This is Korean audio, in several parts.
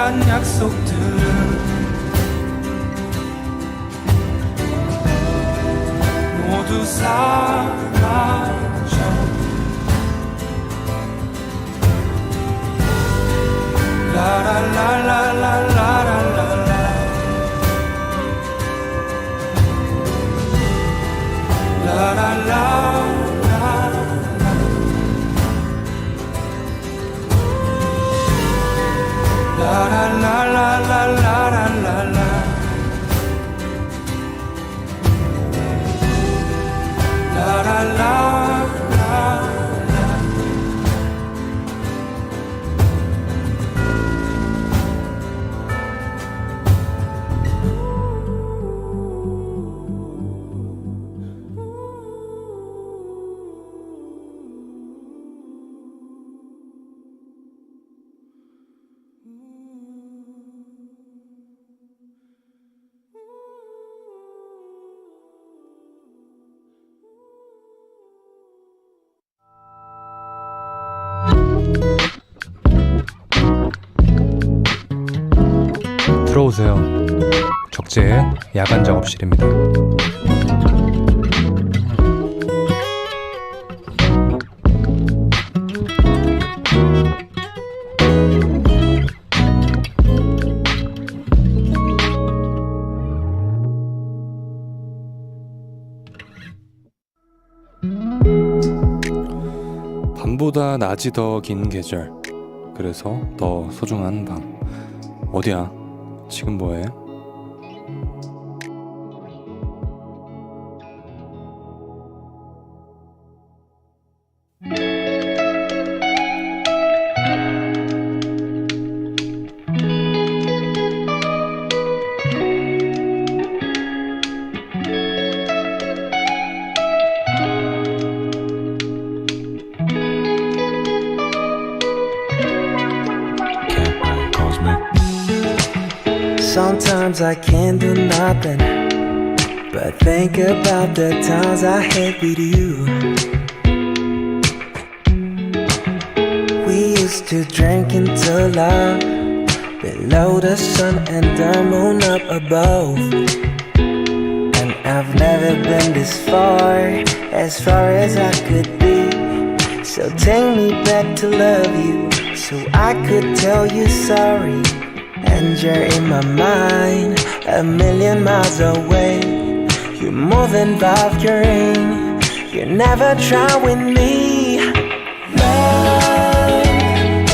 한 약속들은 모두 사라져. 라라라라라라라라 라라라 들어오세요. 적재의 야간 작업실입니다. 밤보다 낮이 더 긴 계절, 그래서 더 소중한 밤. 어디야? 지금 뭐해? Sometimes I can't do nothing but think about the times I had with you. We used to drink until love below the sun and the moon up above. And I've never been this far as I could be. So take me back to love you, so I could tell you sorry. And you're in my mind, a million miles away. You're more than Valkyrie, you never try with me. Love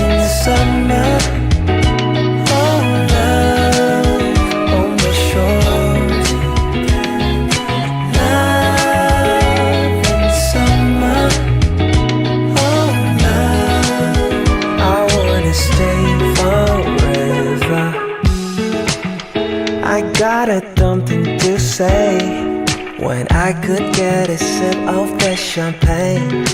in the summer, oh love on my shores. Love in the summer, oh love, I wanna stay forever. I got something to say when I could get a sip of that champagne.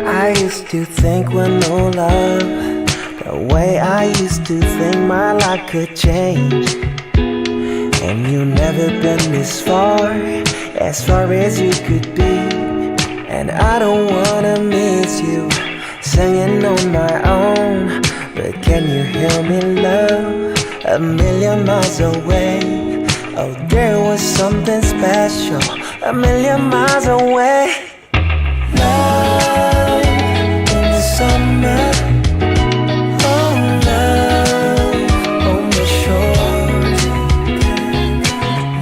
I used to think with no love, the way I used to think my life could change. And you never been this far as you could be. And I don't wanna miss you singing on my own. But can you hear me, love, a million miles away? Oh, there was something special, a million miles away. Love in the summer, oh love on the shores.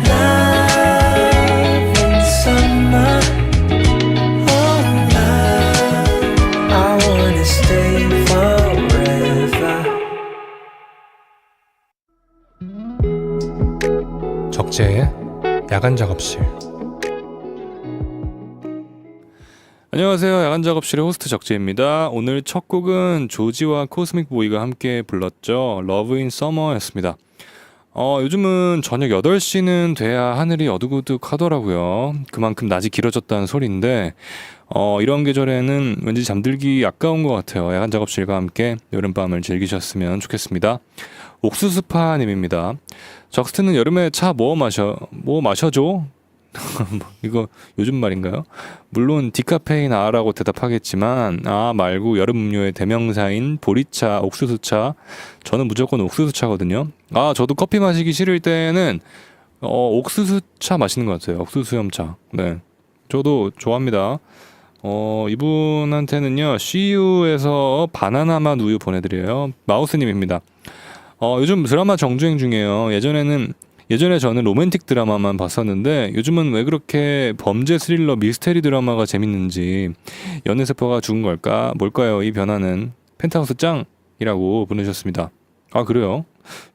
Love in the summer, oh love, I wanna stay forever. 적재의 야간 작업실. 안녕하세요. 야간 작업실의 호스트 적재입니다. 오늘 첫 곡은 조지와 코스믹 보이가 함께 불렀죠. Love in Summer였습니다. 요즘은 저녁 8시는 돼야 하늘이 어둑어둑하더라고요. 그만큼 낮이 길어졌다는 소리인데 이런 계절에는 왠지 잠들기 아까운 것 같아요. 야간 작업실과 함께 여름밤을 즐기셨으면 좋겠습니다. 옥수수파님입니다. 적스트는 여름에 차 뭐 마셔줘? 이거 요즘 말인가요? 물론 디카페인 아라고 대답하겠지만 말고 여름 음료의 대명사인 보리차, 옥수수차. 저는 무조건 옥수수차거든요. 저도 커피 마시기 싫을 때는 옥수수차 마시는 것 같아요. 옥수수염차. 네, 저도 좋아합니다. 이분한테는요 CU에서 바나나 맛 우유 보내드려요. 마우스님입니다. 요즘 드라마 정주행 중이에요. 예전에 저는 로맨틱 드라마만 봤었는데 요즘은 왜 그렇게 범죄 스릴러 미스테리 드라마가 재밌는지. 연애세포가 죽은 걸까? 뭘까요? 이 변화는. 펜트하우스 짱이라고 보내주셨습니다. 그래요?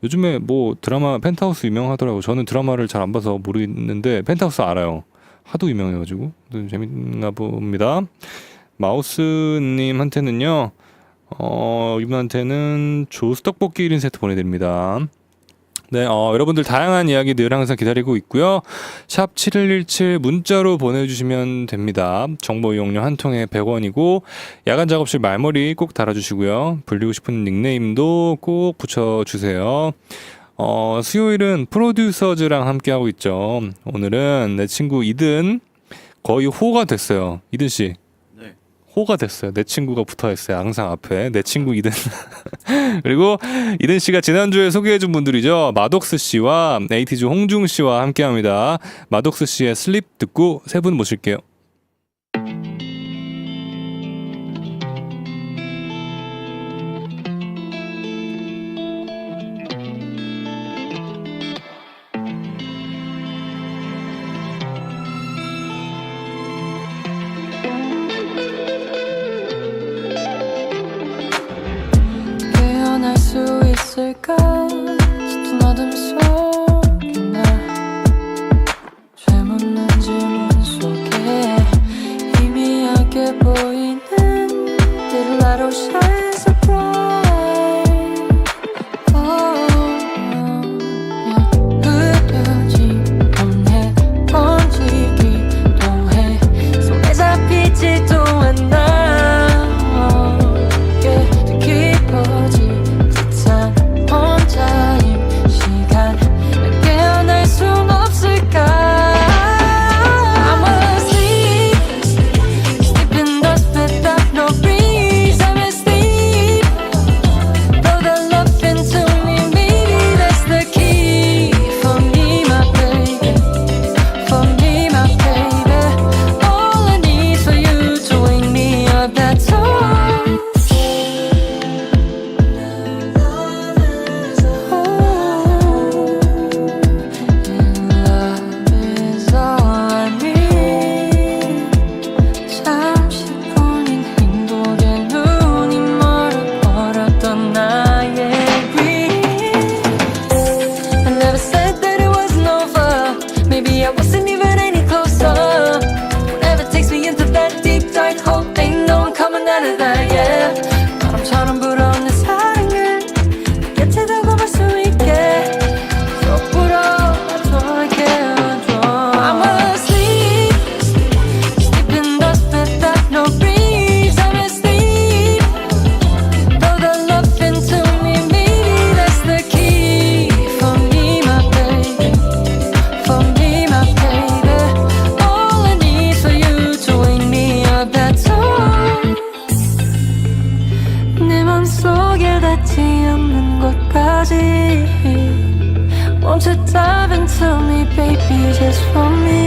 요즘에 뭐 드라마 펜트하우스 유명하더라고요. 저는 드라마를 잘 안 봐서 모르겠는데 펜트하우스 알아요. 하도 유명해가지고 재밌나 봅니다. 마우스님한테는요 이분한테는 조스 떡볶이 1인 세트 보내드립니다. 네, 여러분들 다양한 이야기 늘 항상 기다리고 있고요. 샵 7117 문자로 보내주시면 됩니다. 정보 이용료 한 통에 100원이고 야간 작업실 말머리 꼭 달아주시고요. 불리고 싶은 닉네임도 꼭 붙여주세요. 수요일은 프로듀서즈랑 함께하고 있죠. 오늘은 내 친구 이든 거의 호가 됐어요. 이든씨. 네. 호가 됐어요. 내 친구가 붙어있어요. 항상 앞에. 내 친구 이든. 그리고 이든씨가 지난주에 소개해준 분들이죠. 마독스씨와 에이티즈 홍중씨와 함께합니다. 마독스씨의 슬립 듣고 세 분 모실게요. 깨어날 수 있을까 짙은 어둠 속에 나 죄묻는 질문 속에 희미하게 보이는 Little light will shine so bright. 흐려지곤 해 번지기도 해 손에 잡히지도 않아. 깊어진 듯한 혼자임 시간 난 깨어날 순 없을까. I'm asleep, sleeping dust without no breeze. I'm asleep, throw the love into me, maybe that's the key. For me my baby, for me my baby. All I need for you to wake me up, that's all. 바람처럼 불어오는 사랑을 곁에 두고 볼 수 있게 속 불어와줘 알게 해줘. I'm asleep, sleeping dust without no breeze. I'm asleep, throw the love into me, maybe that's the key. For me my baby, for me my baby. All I need for you to wake me up, that's all. 내 맘속에 닿지 않는 곳까지 Won't you dive into me baby just for me.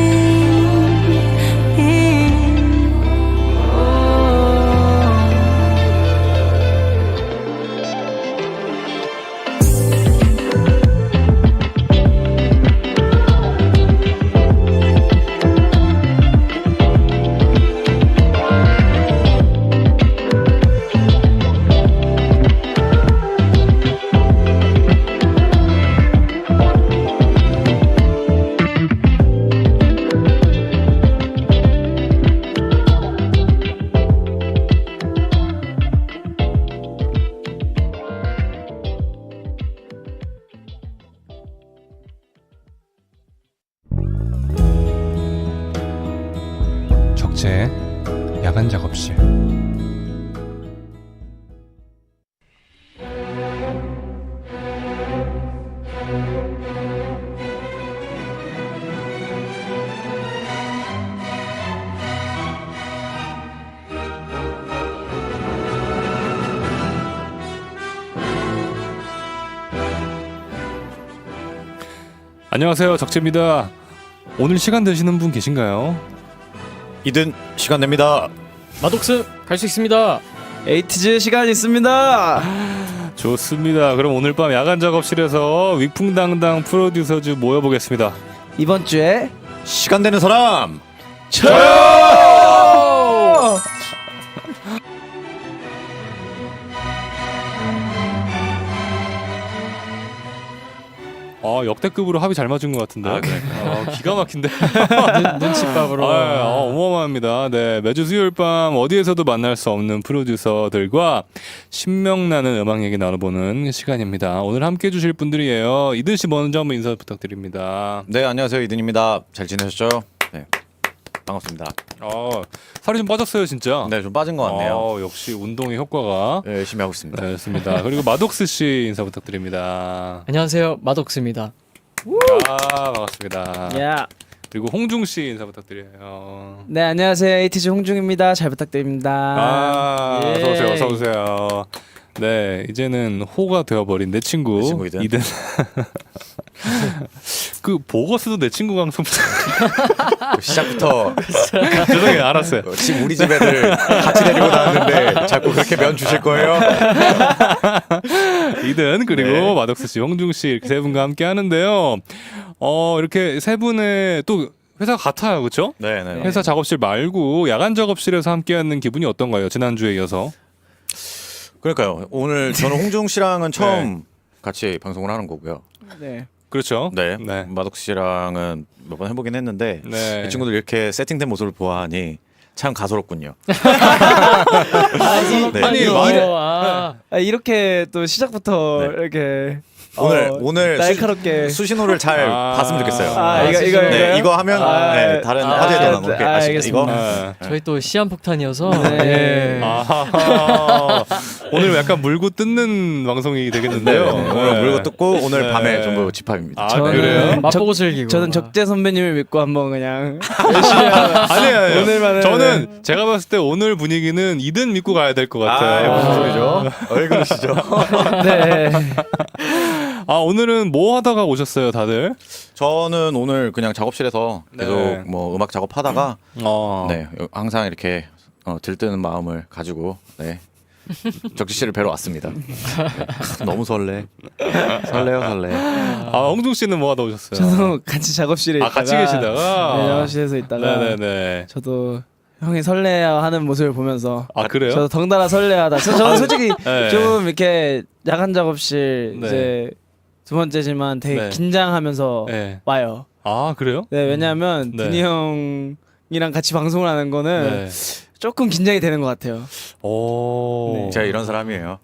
적재 야간 작업실. 안녕하세요, 적재입니다. 오늘 시간 되시는 분 계신가요? 이든 시간 냅니다. 마독스 갈 수 있습니다. 에이티즈 시간 있습니다. 좋습니다. 그럼 오늘 밤 야간 작업실에서 위풍당당 프로듀서즈 모여보겠습니다. 이번 주에 시간 되는 사람. 역대급으로 합이 잘 맞은 것 같은데. 기가 막힌데. 눈칫밥으로. 어마어마합니다. 네, 매주 수요일 밤 어디에서도 만날 수 없는 프로듀서들과 신명나는 음악 얘기 나눠보는 시간입니다. 오늘 함께 해주실 분들이에요. 이든 씨 먼저 한번 인사 부탁드립니다. 네, 안녕하세요. 이든입니다. 잘 지내셨죠? 네, 반갑습니다. 살이 좀 빠졌어요, 진짜. 네, 좀 빠진 것 같네요. 역시 운동의 효과가. 네, 열심히 하고 있습니다. 네, 좋습니다. 그리고 마독스 씨 인사 부탁드립니다. 안녕하세요, 마독스입니다. 반갑습니다. 야. 그리고 홍중 씨 인사 부탁드려요. 네, 안녕하세요. 에이티즈 홍중입니다. 잘 부탁드립니다. 예. 어서 오세요, 어서 오세요. 네, 이제는 호가 되어버린 내 친구, 내 친구 이든. 그 보거스도 내 친구 방송부터 시작부터 죄송해요, 알았어요. 지금 우리 집 애들 같이 데리고 나왔는데 자꾸 그렇게 면 주실 거예요? 이든 그리고 네. 마덕스 씨, 홍중 씨 이렇게 세 분과 함께 하는데요. 이렇게 세 분의 또 회사가 같아요, 그렇죠? 네, 네. 회사 작업실 말고 야간 작업실에서 함께하는 기분이 어떤가요? 지난주에 이어서. 그러니까요. 오늘 저는 홍중 씨랑은 처음 같이 방송을 하는 거고요. 네. 그렇죠. 네, 네. 마덕 씨랑은 몇 번 해보긴 했는데 네. 이 친구들 이렇게 세팅된 모습을 보아하니 참 가소롭군요. 네. 아니, 이렇게 또 시작부터 네. 이렇게 오늘 날카롭게 수신호를 잘 봤으면 좋겠어요. 이거 하면 네, 다른 화제에 전환 이렇게 아시겠죠? 이거 저희 또 시한폭탄이어서. 네. 오늘 약간 물고 뜯는 방송이 되겠는데요. 오늘 물고 뜯고 오늘 네. 밤에 전부 집합입니다. 그래요? 맛보고 즐기고. 저는 적재 선배님을 믿고 한번 그냥 아니에요. 오늘만은 저는 제가 봤을 때 오늘 분위기는 이든 믿고 가야 될 것 같아요. 무슨 소리죠? 왜 그러시죠? 네. 오늘은 뭐 하다가 오셨어요, 다들? 저는 오늘 그냥 작업실에서 계속 네. 뭐 음악 작업하다가 어. 네 항상 이렇게 들뜨는 마음을 가지고 네 적지 씨를 뵈러 왔습니다. 네. 너무 설레요. 설레. 홍중 씨는 뭐 하다 오셨어요? 저도 같이 작업실에 있다가 같이 계시다가. 네, 작업실에서 있다가 네네네. 저도 형이 설레하는 모습을 보면서 그래요? 저도 덩달아 설레하다. 저는 솔직히 네. 좀 이렇게 야간 작업실 네. 이제 두 번째지만 되게 네. 긴장하면서 네. 와요. 그래요? 네, 왜냐하면 네. 드니 형이랑 같이 방송을 하는 거는 네. 조금 긴장이 되는 것 같아요. 오. 제가 이런 사람이에요.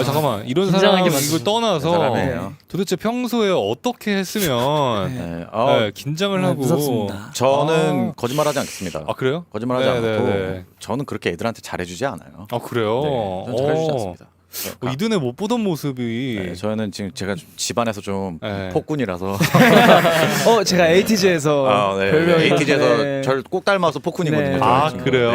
잠깐만, 이런 긴장하게 사람 이걸 떠나서 사람이에요. 도대체 평소에 어떻게 했으면 네. 네, 긴장을 하고. 무섭습니다. 저는 거짓말하지 않겠습니다. 그래요? 거짓말하지 않고 네네네. 저는 그렇게 애들한테 잘해주지 않아요. 그래요? 네, 저는 잘해주지 않습니다. 이든에 못 보던 모습이. 네, 저는 지금 제가 좀 집안에서 좀 네. 폭군이라서 제가 에이티즈에서 별명이 에이티즈에서 네. 저를 꼭 닮아서 폭군이거든요. 네. 저는. 그래요?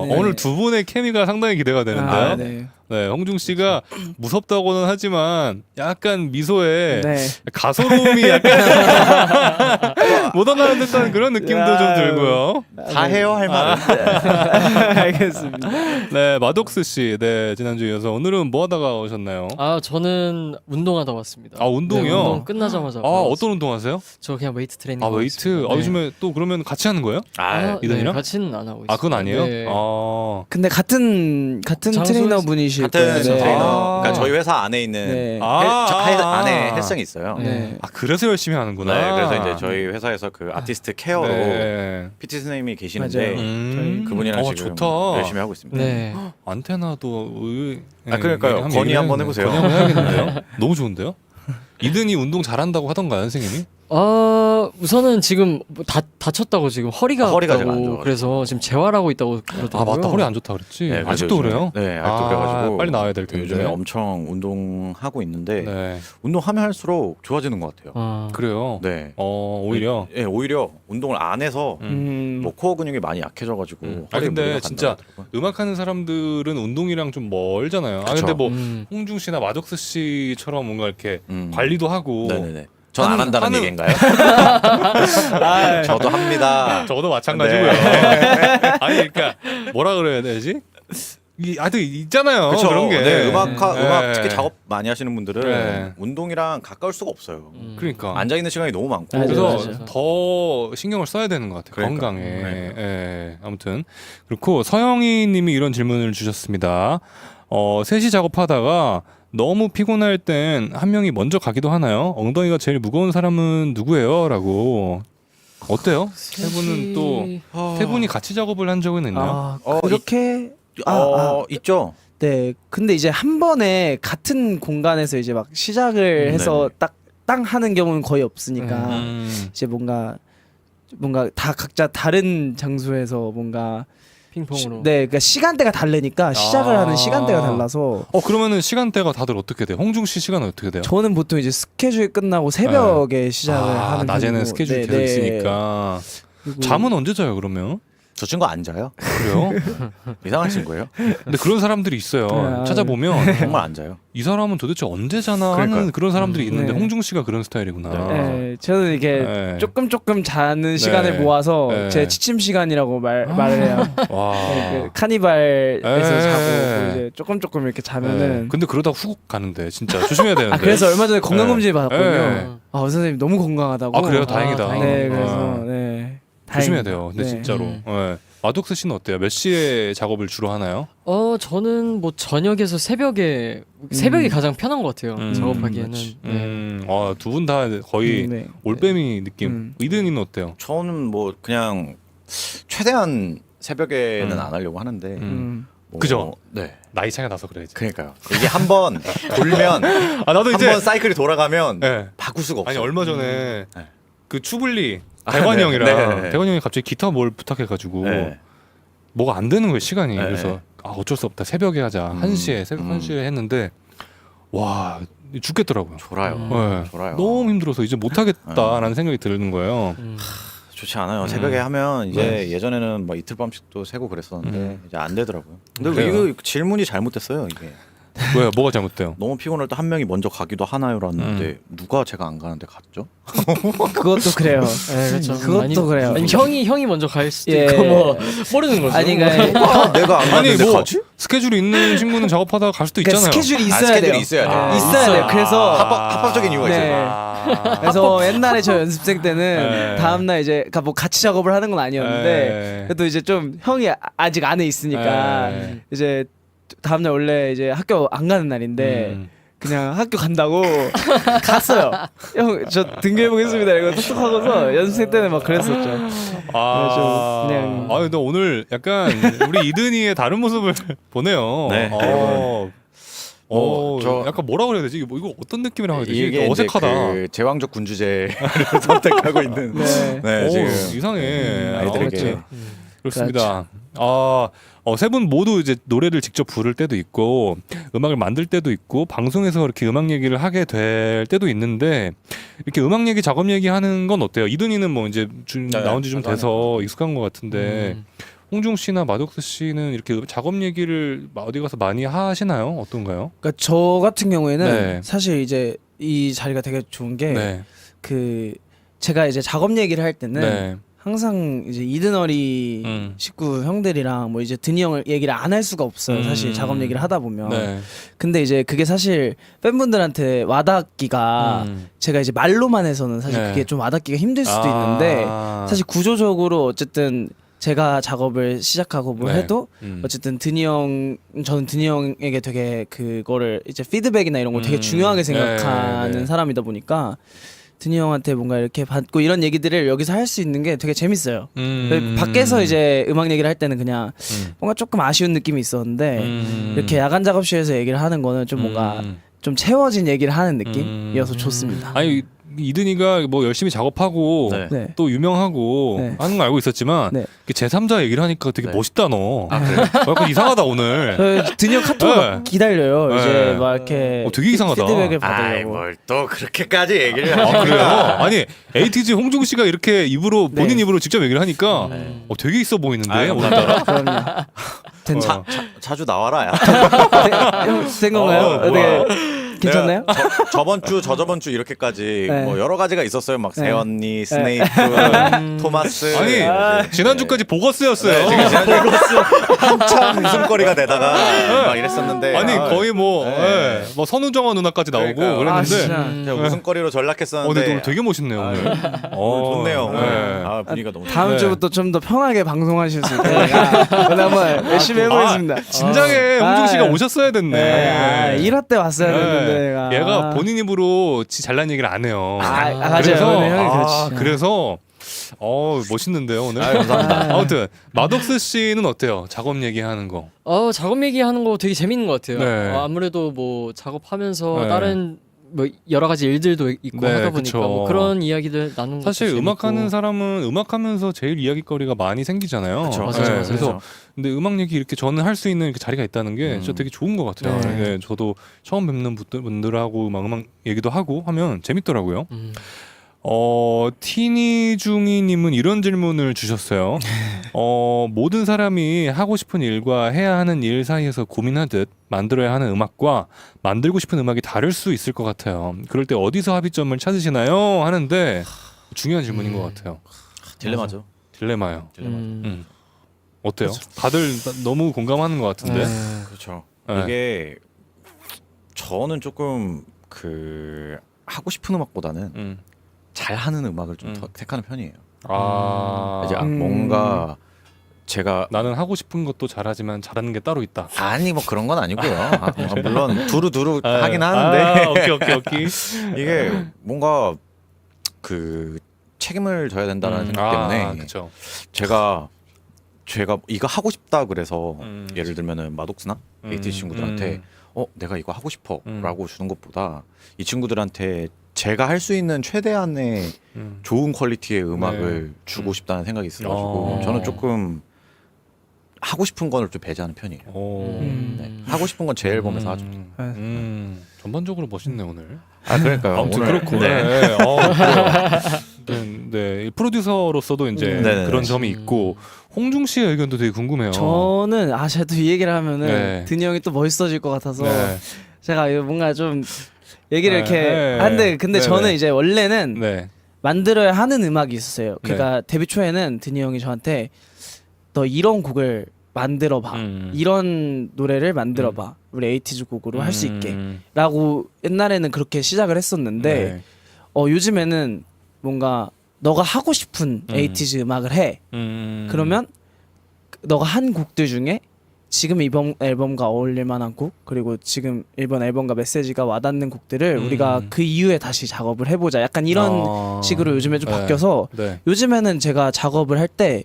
네. 오늘 두 분의 케미가 상당히 기대가 되는데요. 네. 네, 홍중 씨가 무섭다고는 하지만 약간 미소에 네. 가소로움이 약간 묻어나는 듯한 그런 느낌도 좀 들고요. 다 해요 할 말은. 알겠습니다. 네, 마독스 씨, 네 지난주 이어서 오늘은 뭐 하다가 오셨나요? 저는 운동하다 왔습니다. 운동이요? 네, 운동 끝나자마자. 어떤 운동 하세요? 저 그냥 웨이트 트레이닝. 하고 웨이트. 있습니다. 네. 요즘에 또 그러면 같이 하는 거예요? 이든이랑? 네, 같이는 안 하고 있어요. 그건 아니에요? 네. 근데 같은 장소에서- 트레이너 분이실 같은 거예요. 네. 트레이너. 그러니까 저희 회사 안에 있는 네. 안에 헬스장이 있어요. 네. 그래서 열심히 하는구나. 네, 그래서 이제 저희 회사에서 그 아티스트 케어로 네. PT 선생님이 계시는데 맞아요. 그분이랑 지금 좋다. 열심히 하고 있습니다. 네. 안테나도 그러니까요. 한번 건의 얘기를 한번 해야겠네. 해보세요. 건의 한번 해야겠는데요? 너무 좋은데요? 이든이 운동 잘한다고 하던가요, 선생님이? 우선은 지금 다쳤다고 지금 허리가 허리가 지금 안 아프다고 좋아가지고. 그래서 지금 재활하고 있다고 그러더라고요. 맞다, 허리 안 좋다 그랬지. 네, 그래서 아직도 요즘에- 그래요? 네, 아직도 그래가지고 빨리 나와야 될 텐데. 요즘에 엄청 운동하고 있는데 네, 운동하면 할수록 좋아지는 것 같아요. 그래요. 네. 오히려. 네, 오히려 운동을 안 해서 뭐 코어 근육이 많이 약해져가지고 허리에 근데 무리가 진짜 간다고 음악하는 사람들은 운동이랑 좀 멀잖아요. 근데 그쵸. 뭐 홍중 씨나 마적스 씨처럼 뭔가 이렇게 음. 관리도 하고 네네네. 전 안 한다는 하는- 얘기인가요? 저도 합니다. 저도 마찬가지고요. 아니 그러니까 뭐라 그래야 되지? 아직 있잖아요. 그쵸? 그런 게. 네, 음악 네. 특히 작업 많이 하시는 분들은 네. 운동이랑 가까울 수가 없어요. 그러니까. 앉아 있는 시간이 너무 많고. 맞아요, 그래서 맞아요. 더 신경을 써야 되는 것 같아요. 그러니까. 건강에. 네. 예. 아무튼 그렇고 서영희 님이 이런 질문을 주셨습니다. 셋이 작업하다가 너무 피곤할 땐 한 명이 먼저 가기도 하나요? 엉덩이가 제일 무거운 사람은 누구예요? 라고. 어때요? 세 분은 또 세 분이 같이 작업을 한 적은 있나요? 그렇게 있죠. 네. 근데 이제 한 번에 같은 공간에서 이제 막 시작을 해서 네네. 땅 하는 경우는 거의 없으니까 음. 이제 뭔가 다 각자 다른 장소에서 뭔가 핑퐁으로. 네, 그러니까 시간대가 다르니까 시작을 하는 시간대가 달라서 그러면은 시간대가 다들 어떻게 돼요? 홍중 씨 시간은 어떻게 돼요? 저는 보통 이제 스케줄 끝나고 새벽에 시작을 하는 낮에는 편이고, 스케줄이 네, 되어 네. 있으니까 그리고 잠은 언제 자요 그러면? 저 친구 안 자요? 그래요? 이상한 친구예요? 근데 그런 사람들이 있어요. 네. 찾아보면 정말 안 자요? 이 사람은 도대체 언제 자나 하는 그러니까요. 그런 사람들이 있는데 네. 홍중 씨가 그런 스타일이구나. 네, 저는 이게 네. 조금 자는 시간을 모아서 네. 제 취침 시간이라고 말을 해요. 와. 네, 그 카니발에서 네. 자고 이제 조금 이렇게 네. 자면은 근데 그러다 훅 가는데 진짜 조심해야 되는데. 그래서 얼마 전에 건강검진 받았거든요. 네. 의 선생님 너무 건강하다고. 아 그래요? 다행이다. 네, 다행이다. 그래서 네. 조심해야 다행입니다. 돼요. 근데 네. 진짜로. 음. 네. 마독스 씨는 어때요? 몇 시에 작업을 주로 하나요? 저는 뭐 저녁에서 새벽이 가장 편한 것 같아요. 작업하기에는. 그렇지. 네. 두 분 다 거의 네. 올빼미 느낌. 음. 이든이는 어때요? 저는 뭐 그냥 최대한 새벽에는 음. 안 하려고 하는데 뭐, 그죠? 네. 나이 차이가 나서 그래야지. 그러니까요. 이게 한번 돌면 나도 한번 사이클이 돌아가면 네. 바꿀 수가 없어요. 아니 얼마 전에 네. 그 추블리 아, 대관이 네. 형이랑 네. 대관이 형이 갑자기 기타 뭘 부탁해가지고 네. 뭐가 안 되는 거예요 시간이. 네. 그래서 어쩔 수 없다 새벽에 하자. 1시에 새벽 1시에 했는데 와 죽겠더라고요. 졸아요. 네. 졸아요. 너무 힘들어서 이제 못하겠다라는 생각이 드는 거예요. 좋지 않아요. 새벽에 하면 이제 예전에는 뭐 이틀 밤씩도 새고 그랬었는데 이제 안 되더라고요. 근데 그래요? 이거 질문이 잘못됐어요. 이게 왜요? 뭐가 잘못돼요? 너무 피곤할 때 한 명이 먼저 가기도 하나요라는데 누가 제가 안 가는데 갔죠? 그것도 그래요. 네, 그렇죠. 그것도 그래요. 아니, 형이 먼저 갈 수도 예. 있고 뭐 모르는 거죠. 아니 그러니까 내가 안 아니 갔는데 뭐 가지? 스케줄이 있는 친구는 작업하다가 갈 수도 그러니까 있잖아요. 스케줄이 있어야 스케줄이 돼요. 있어야 돼요. 아, 있어야 돼요. 그래서 합법적인 이유가 네. 있어요. 그래서 옛날에 저 연습생 때는 네. 다음날 이제 그러니까 뭐 같이 작업을 하는 건 아니었는데 네. 그래도 이제 좀 형이 아직 안에 있으니까 네. 이제 다음날 원래 이제 학교 안 가는 날인데 그냥 학교 간다고 갔어요. 형 저 등교해보겠습니다 이거 톡톡 하고서 연습생 때는 막 그랬었죠. 아, 그냥- 근데 오늘 약간 우리 이든이의 다른 모습을 보네요. 네. 저- 약간 뭐라 그래야 되지? 이거 어떤 느낌이라고 해야 되지? 이게 어색하다. 이제 그 제왕적 군주제를 선택하고 있는 네. 네, 오, 지금 이상해. 아이들에게. 그렇죠. 그렇습니다. 세 분 모두 이제 노래를 직접 부를 때도 있고 음악을 만들 때도 있고 방송에서 이렇게 음악 얘기를 하게 될 때도 있는데 이렇게 음악 얘기, 작업 얘기 하는 건 어때요? 이든이는 뭐 이제 나온 지 좀 돼서 익숙한 것 같은데 홍중 씨나 마독스 씨는 이렇게 작업 얘기를 어디 가서 많이 하시나요? 어떤가요? 그러니까 저 같은 경우에는 네. 사실 이제 이 자리가 되게 좋은 게 네. 그 제가 이제 작업 얘기를 할 때는 네. 항상 이제 이든어리 식구 형들이랑 뭐 이제 드니 형을 얘기를 안 할 수가 없어요. 사실 작업 얘기를 하다 보면. 네. 근데 이제 그게 사실 팬분들한테 와닿기가 제가 이제 말로만 해서는 사실 네. 그게 좀 와닿기가 힘들 수도 있는데 사실 구조적으로 어쨌든 제가 작업을 시작하고 뭘 네. 해도 어쨌든 저는 드니 형에게 되게 그거를 이제 피드백이나 이런 걸 되게 중요하게 생각하는 네, 네. 사람이다 보니까 드니 형한테 뭔가 이렇게 받고 이런 얘기들을 여기서 할 수 있는 게 되게 재밌어요. 밖에서 이제 음악 얘기를 할 때는 그냥 뭔가 조금 아쉬운 느낌이 있었는데 이렇게 야간 작업실에서 얘기를 하는 거는 좀 뭔가 좀 채워진 얘기를 하는 느낌이어서 좋습니다. 아니 이든이가 뭐 열심히 작업하고 네. 네. 또 유명하고 네. 하는 거 알고 있었지만 네. 제3자 얘기를 하니까 되게 네. 멋있다 너. 약간 이상하다 오늘. 드니 형 카톡 네. 막 기다려요. 네. 이제 막 이렇게 되게 이상하다. 피드백을 아이 받으려고. 뭘 또 그렇게까지 얘기를 아 그래요? 하니까 아니 에이티즈 홍중 씨가 이렇게 입으로 네. 본인 입으로 직접 얘기를 하니까 되게 있어 보이는데 아유, 오늘따라. 그럼요. 된, 어. 자주 나와라 야. 된 건가요? 뭐야. 어떻게 괜찮나요? 저번 주 저저번 주 이렇게까지 네. 뭐 여러 가지가 있었어요. 막 네. 새언니, 스네이프, 토마스. 아니 네. 지난주까지 보거스였어요. 지금 지난주에 한참 웃음거리가 되다가 막 이랬었는데 아니 거의 뭐, 네. 뭐 선우정아 누나까지 나오고 그러니까요. 그랬는데 진짜. 제가 웃음거리로 전락했었는데 근데 오늘 되게 멋있네요 오늘. 오늘 좋네요. 오늘. 네. 아, 분위기가 너무 다음 네. 주부터 좀 더 편하게 방송하실 수 있게 오늘 한번 열심히 해보겠습니다. 진작에 아, 홍중 씨가 네. 오셨어야 됐네. 네, 1화 때 왔어야 됐는데 내가. 얘가 본인 입으로 지 잘난 얘기를 안 해요. 맞아요. 그래서 오늘 형이 그렇지. 그래서 멋있는데요 오늘. 감사합니다. 아무튼 마덕스 씨는 어때요? 작업 얘기하는 거. 작업 얘기하는 거 되게 재밌는 것 같아요. 네. 아무래도 뭐 작업하면서 네. 다른 뭐 여러 가지 일들도 있고 네, 하다 보니까 그쵸. 뭐 그런 이야기들 나누는 것도 사실 재밌고. 음악하는 사람은 음악하면서 제일 이야기거리가 많이 생기잖아요. 그쵸. 맞아요, 맞아요. 그래서 근데 음악 얘기 이렇게 저는 할 수 있는 이렇게 자리가 있다는 게 진짜 되게 좋은 것 같아요. 네. 네, 저도 처음 뵙는 분들하고 막 음악 얘기도 하고 하면 재밌더라고요. 티니 중이님은 이런 질문을 주셨어요. 모든 사람이 하고 싶은 일과 해야 하는 일 사이에서 고민하듯 만들어야 하는 음악과 만들고 싶은 음악이 다를 수 있을 것 같아요. 그럴 때 어디서 합의점을 찾으시나요? 하는데 중요한 질문인 것 같아요. 딜레마죠. 딜레마요. 딜레마죠. 어때요? 다들 너무 공감하는 것 같은데. 그렇죠. 네. 이게 저는 조금 그 하고 싶은 음악보다는 잘하는 음악을 좀 더 택하는 편이에요. 이제 뭔가 제가 나는 하고 싶은 것도 잘하지만 잘하는 게 따로 있다. 아니 뭐 그런 건 아니고요. 물론 두루두루 하긴 하는데 오케이. 이게 뭔가 그 책임을 져야 된다는 생각 때문에 그렇죠. 제가 이거 하고 싶다 그래서 음. 예를 들면은 마독스나 에이티 친구들한테 내가 이거 하고 싶어라고 주는 것보다 이 친구들한테 제가 할 수 있는 최대한의 좋은 퀄리티의 음악을 주고 싶다는 생각이 있어가지고 저는 조금 하고 싶은 걸 좀 배제하는 편이에요. 네. 하고 싶은 건 제 앨범에서 하죠. 전반적으로 멋있네 오늘. 그러니까요. 아무튼 오늘, 그렇고. 네. 네, 프로듀서로서도 이제 네네. 그런 점이 있고 홍중 씨의 의견도 되게 궁금해요. 저는 제가 또 이 얘기를 하면은 네. 드니 형이 또 멋있어질 것 같아서 네. 제가 이거 뭔가 좀 얘기를 네, 이렇게 네. 한데 근데 네, 저는 네. 이제 원래는 네. 만들어야 하는 음악이 있었어요. 그러니까 데뷔 초에는 드니 형이 저한테 너 이런 곡을 만들어봐. 이런 노래를 만들어봐. 우리 에이티즈 곡으로 할 수 있게. 라고 옛날에는 그렇게 시작을 했었는데 네. 요즘에는 뭔가 너가 하고 싶은 에이티즈 음악을 해. 그러면 너가 한 곡들 중에 지금 이번 앨범과 어울릴 만한 곡 그리고 지금 이번 앨범과 메시지가 와닿는 곡들을 우리가 그 이후에 다시 작업을 해보자. 약간 이런 식으로 요즘에 좀 바뀌어서 네. 요즘에는 제가 작업을 할 때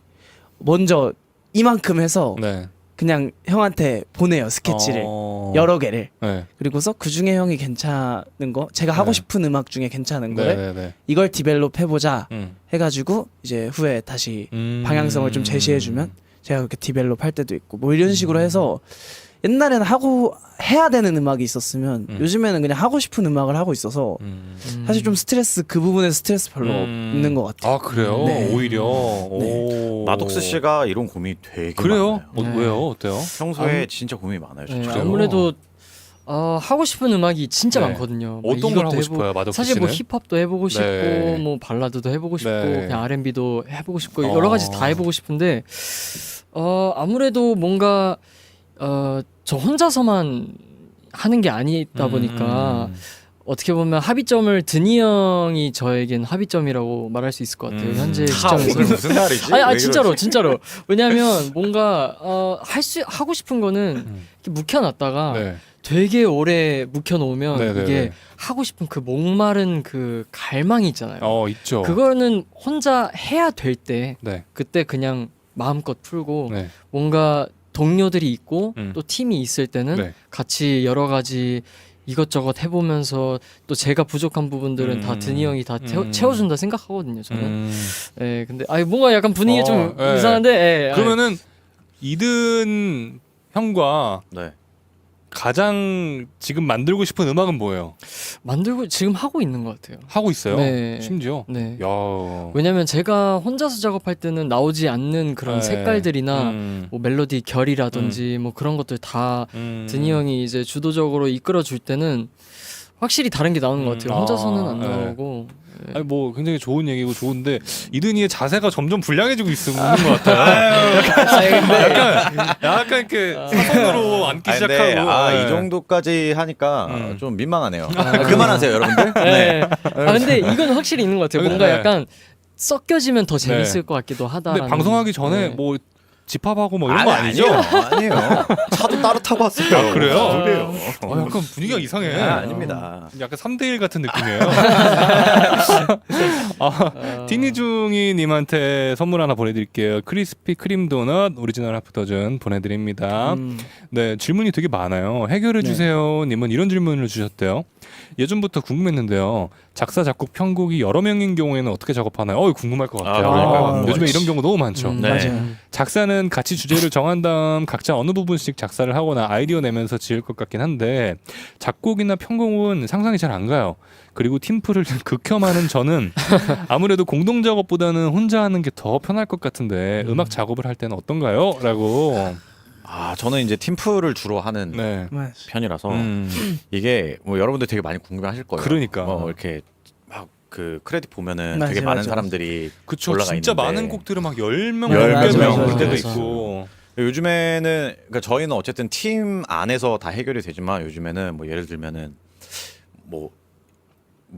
먼저 이만큼 해서 네. 그냥 형한테 보내요 스케치를 여러 개를. 네. 그리고서 그 중에 형이 괜찮은 거 제가 하고 네. 싶은 음악 중에 괜찮은 네. 거를 네. 이걸 디벨롭 해보자 네. 해가지고 이제 후에 다시 방향성을 좀 제시해주면 제가 그렇게 디벨롭 할 때도 있고 뭐 이런 식으로 해서 옛날에는 하고 해야 되는 음악이 있었으면 요즘에는 그냥 하고 싶은 음악을 하고 있어서 사실 좀 스트레스 그 부분에 스트레스 별로 없는 것 같아요. 아 그래요? 네. 오히려 오. 마독스 씨가 이런 고민이 되게 그래요? 많아요. 왜요? 어때요? 평소에 진짜 고민이 많아요. 네, 진짜. 아무래도 하고 싶은 음악이 진짜 네. 많거든요. 뭐 어떤 걸 이것도 하고 싶어요, 마덕스 사실 뭐 씨는? 힙합도 해보고 싶고 네. 뭐 발라드도 해보고 싶고 네. 그냥 R&B도 해보고 싶고 여러 가지 다 해보고 싶은데 아무래도 뭔가 저 혼자서만 하는 게 아니다 보니까 어떻게 보면 합의점을 드니 형이 저에겐 합의점이라고 말할 수 있을 것 같아요. 현재 시점에서. 오늘 무슨 날이지? 아니 왜 진짜로 이러지? 진짜로 왜냐하면 뭔가 하고 싶은 거는 이렇게 묵혀놨다가 네. 되게 오래 묵혀놓으면 네네네. 이게 하고 싶은 그 목마른 그 갈망이 있잖아요. 있죠. 그거는 혼자 해야 될 때 네. 그때 그냥 마음껏 풀고 네. 뭔가 동료들이 있고 음. 또 팀이 있을 때는 네. 같이 여러 가지 이것저것 해보면서 또 제가 부족한 부분들은 다 드니 형이 다 채워준다 생각하거든요. 저는. 예, 근데 뭔가 약간 분위기 좀 예. 이상한데. 예, 그러면은 이든 형과 네. 가장 지금 만들고 싶은 음악은 뭐예요? 만들고 지금 하고 있는 것 같아요. 하고 있어요? 네. 심지어? 네. 야. 왜냐면 제가 혼자서 작업할 때는 나오지 않는 그런 네. 색깔들이나 뭐 멜로디 결이라든지 뭐 그런 것들 다 드니 형이 이제 주도적으로 이끌어 줄 때는 확실히 다른 게 나오는 것 같아요. 혼자서는 안 네. 나오고. 아니 뭐 굉장히 좋은 얘기고 좋은데 이든이의 자세가 점점 불량해지고 있는 것 같아요. 약간 이렇게 사선으로 앉기 근데 시작하고. 네. 이 정도까지 하니까 좀 민망하네요. 그래요? 그만하세요, 여러분들. 네. 근데 이건 확실히 있는 것 같아요. 뭔가 네. 약간 섞여지면 더 재밌을 것 같기도 하다. 근데 방송하기 전에 네. 뭐 집합하고 뭐 이런 거 아니죠? 아니에요. 차도 따로 타고 왔어요. 아, 그래요? 그래요. 약간 분위기가 이상해. 아닙니다. 약간 3대1 같은 느낌이에요. 티니중이 님한테 선물 하나 보내드릴게요. 크리스피 크림 도넛 오리지널 하프 더즌 보내드립니다. 네, 질문이 되게 많아요. 해결해 주세요. 님은 이런 질문을 주셨대요. 예전부터 궁금했는데요. 작사, 작곡, 편곡이 여러 명인 경우에는 어떻게 작업하나요? 궁금할 것 같아요. 그러니까요. 요즘에 이런 경우 너무 많죠. 네. 맞아요. 작사는 같이 주제를 정한 다음 각자 어느 부분씩 작사를 하거나 아이디어 내면서 지을 것 같긴 한데 작곡이나 편곡은 상상이 잘 안 가요. 그리고 팀플을 극혐하는 저는 아무래도 공동 작업보다는 혼자 하는 게 더 편할 것 같은데 음악 작업을 할 때는 어떤가요? 라고. 저는 이제 팀플을 주로 하는 네. 맞아요. 편이라서 이게 뭐 여러분들 되게 많이 궁금해하실 거예요. 그러니까. 이렇게 막 그 크레딧 보면은 맞아요, 되게 많은 맞아요. 사람들이 그쵸. 올라가 진짜 있는데 많은 곡들은 막 10명, 열 몇 10명 명 그럴 때도 맞아요. 있고. 요즘에는 그러니까 저희는 어쨌든 팀 안에서 다 해결이 되지만 요즘에는 뭐 예를 들면은 뭐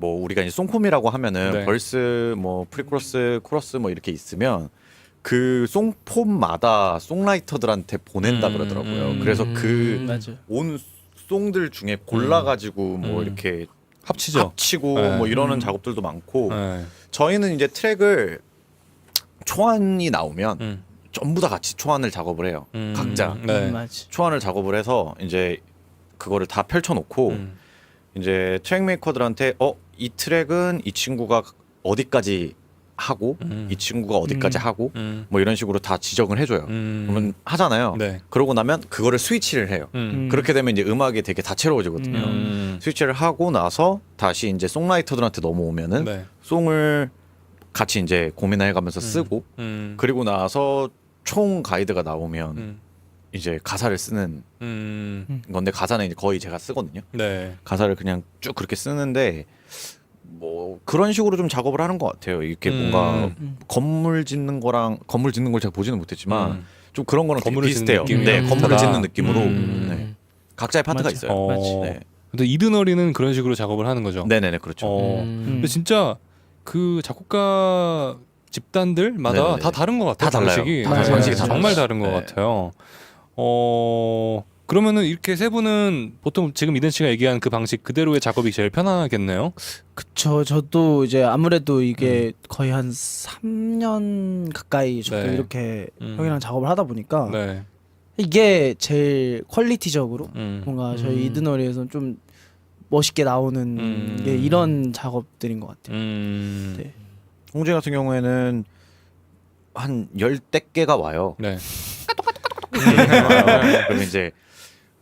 우리가 이제 송콤이라고 하면은 네. 벌스 뭐 프리코러스 코러스 뭐 이렇게 있으면 그 송폼마다 송라이터들한테 보낸다 그러더라고요. 그래서 그 맞아요. 온 송들 중에 골라가지고 뭐 이렇게 합치죠. 합치고 네. 뭐 이러는 작업들도 많고 네. 저희는 이제 트랙을 초안이 나오면 전부 다 같이 초안을 작업을 해요. 각자 네. 맞아. 초안을 작업을 해서 이제 그거를 다 펼쳐놓고 이제 트랙 메이커들한테 이 트랙은 이 친구가 어디까지 하고 이 친구가 어디까지 하고 뭐 이런 식으로 다 지정을 해줘요. 그러면 하잖아요. 네. 그러고 나면 그거를 스위치를 해요. 그렇게 되면 이제 음악이 되게 다채로워지거든요. 스위치를 하고 나서 다시 이제 송라이터들한테 넘어오면은 네. 송을 같이 이제 고민해가면서 쓰고 그리고 나서 총 가이드가 나오면 이제 가사를 쓰는 건데 가사는 이제 거의 제가 쓰거든요. 네. 가사를 그냥 쭉 그렇게 쓰는데 뭐 그런 식으로 좀 작업을 하는 것 같아요. 이렇게 뭔가 건물 짓는 걸 제가 보지는 못했지만 좀 그런 거랑 되게 건물을 비슷해요. 짓는 네, 느낌. 건물을 비슷하다. 짓는 느낌으로 네. 각자의 파트가 맞아요. 있어요. 어. 네. 근데 이든어리는 그런 식으로 작업을 하는 거죠. 네네네 그렇죠. 근데 진짜 그 작곡가 집단들마다 네네네. 다 다른 것 같아요. 다 달라요. 방식이. 맞아요. 방식이 맞아요. 정말 다른 것 네. 같아요. 그러면은 이렇게 세 분은 보통 지금 이든 씨가 얘기한 그 방식 그대로의 작업이 제일 편하겠네요. 저도 이제 아무래도 이게 거의 한 3년 가까이 저도 네. 이렇게 형이랑 작업을 하다 보니까 네. 이게 제일 퀄리티적으로 뭔가 저희 음. 이든어리에서는 좀 멋있게 나오는 게 이런 작업들인 것 같아요. 네. 홍재 같은 경우에는 한 10개가 와요. 네. 그러면 이제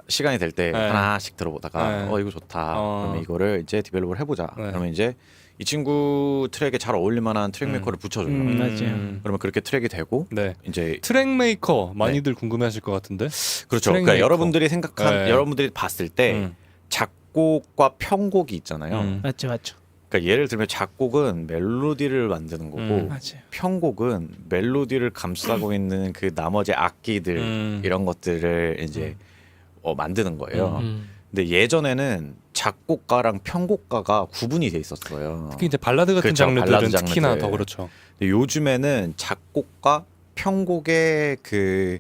시간이 될 때 네. 하나씩 들어보다가 네. 이거 좋다. 어. 그러면 이거를 이제 디벨롭을 해보자. 네. 그러면 이제 이 친구 트랙에 잘 어울릴 만한 트랙 메이커를 붙여줘요. 맞아요. 그러면 그렇게 트랙이 되고 네. 이제 트랙 메이커 많이들 궁금해하실 것 같은데. 그렇죠. 트랙 그러니까 메이커. 여러분들이 생각한 네. 여러분들이 봤을 때 작곡과 편곡이 있잖아요. 맞죠. 그러니까 예를 들면 작곡은 멜로디를 만드는 거고 맞아요. 편곡은 멜로디를 감싸고 있는 그 나머지 악기들 이런 것들을 이제 만드는 거예요. 근데 예전에는 작곡가랑 편곡가가 구분이 돼 있었어요. 특히 이제 발라드 같은 그렇죠, 장르들은 발라드 특히나 장르들. 더 그렇죠. 근데 요즘에는 작곡과 편곡의 그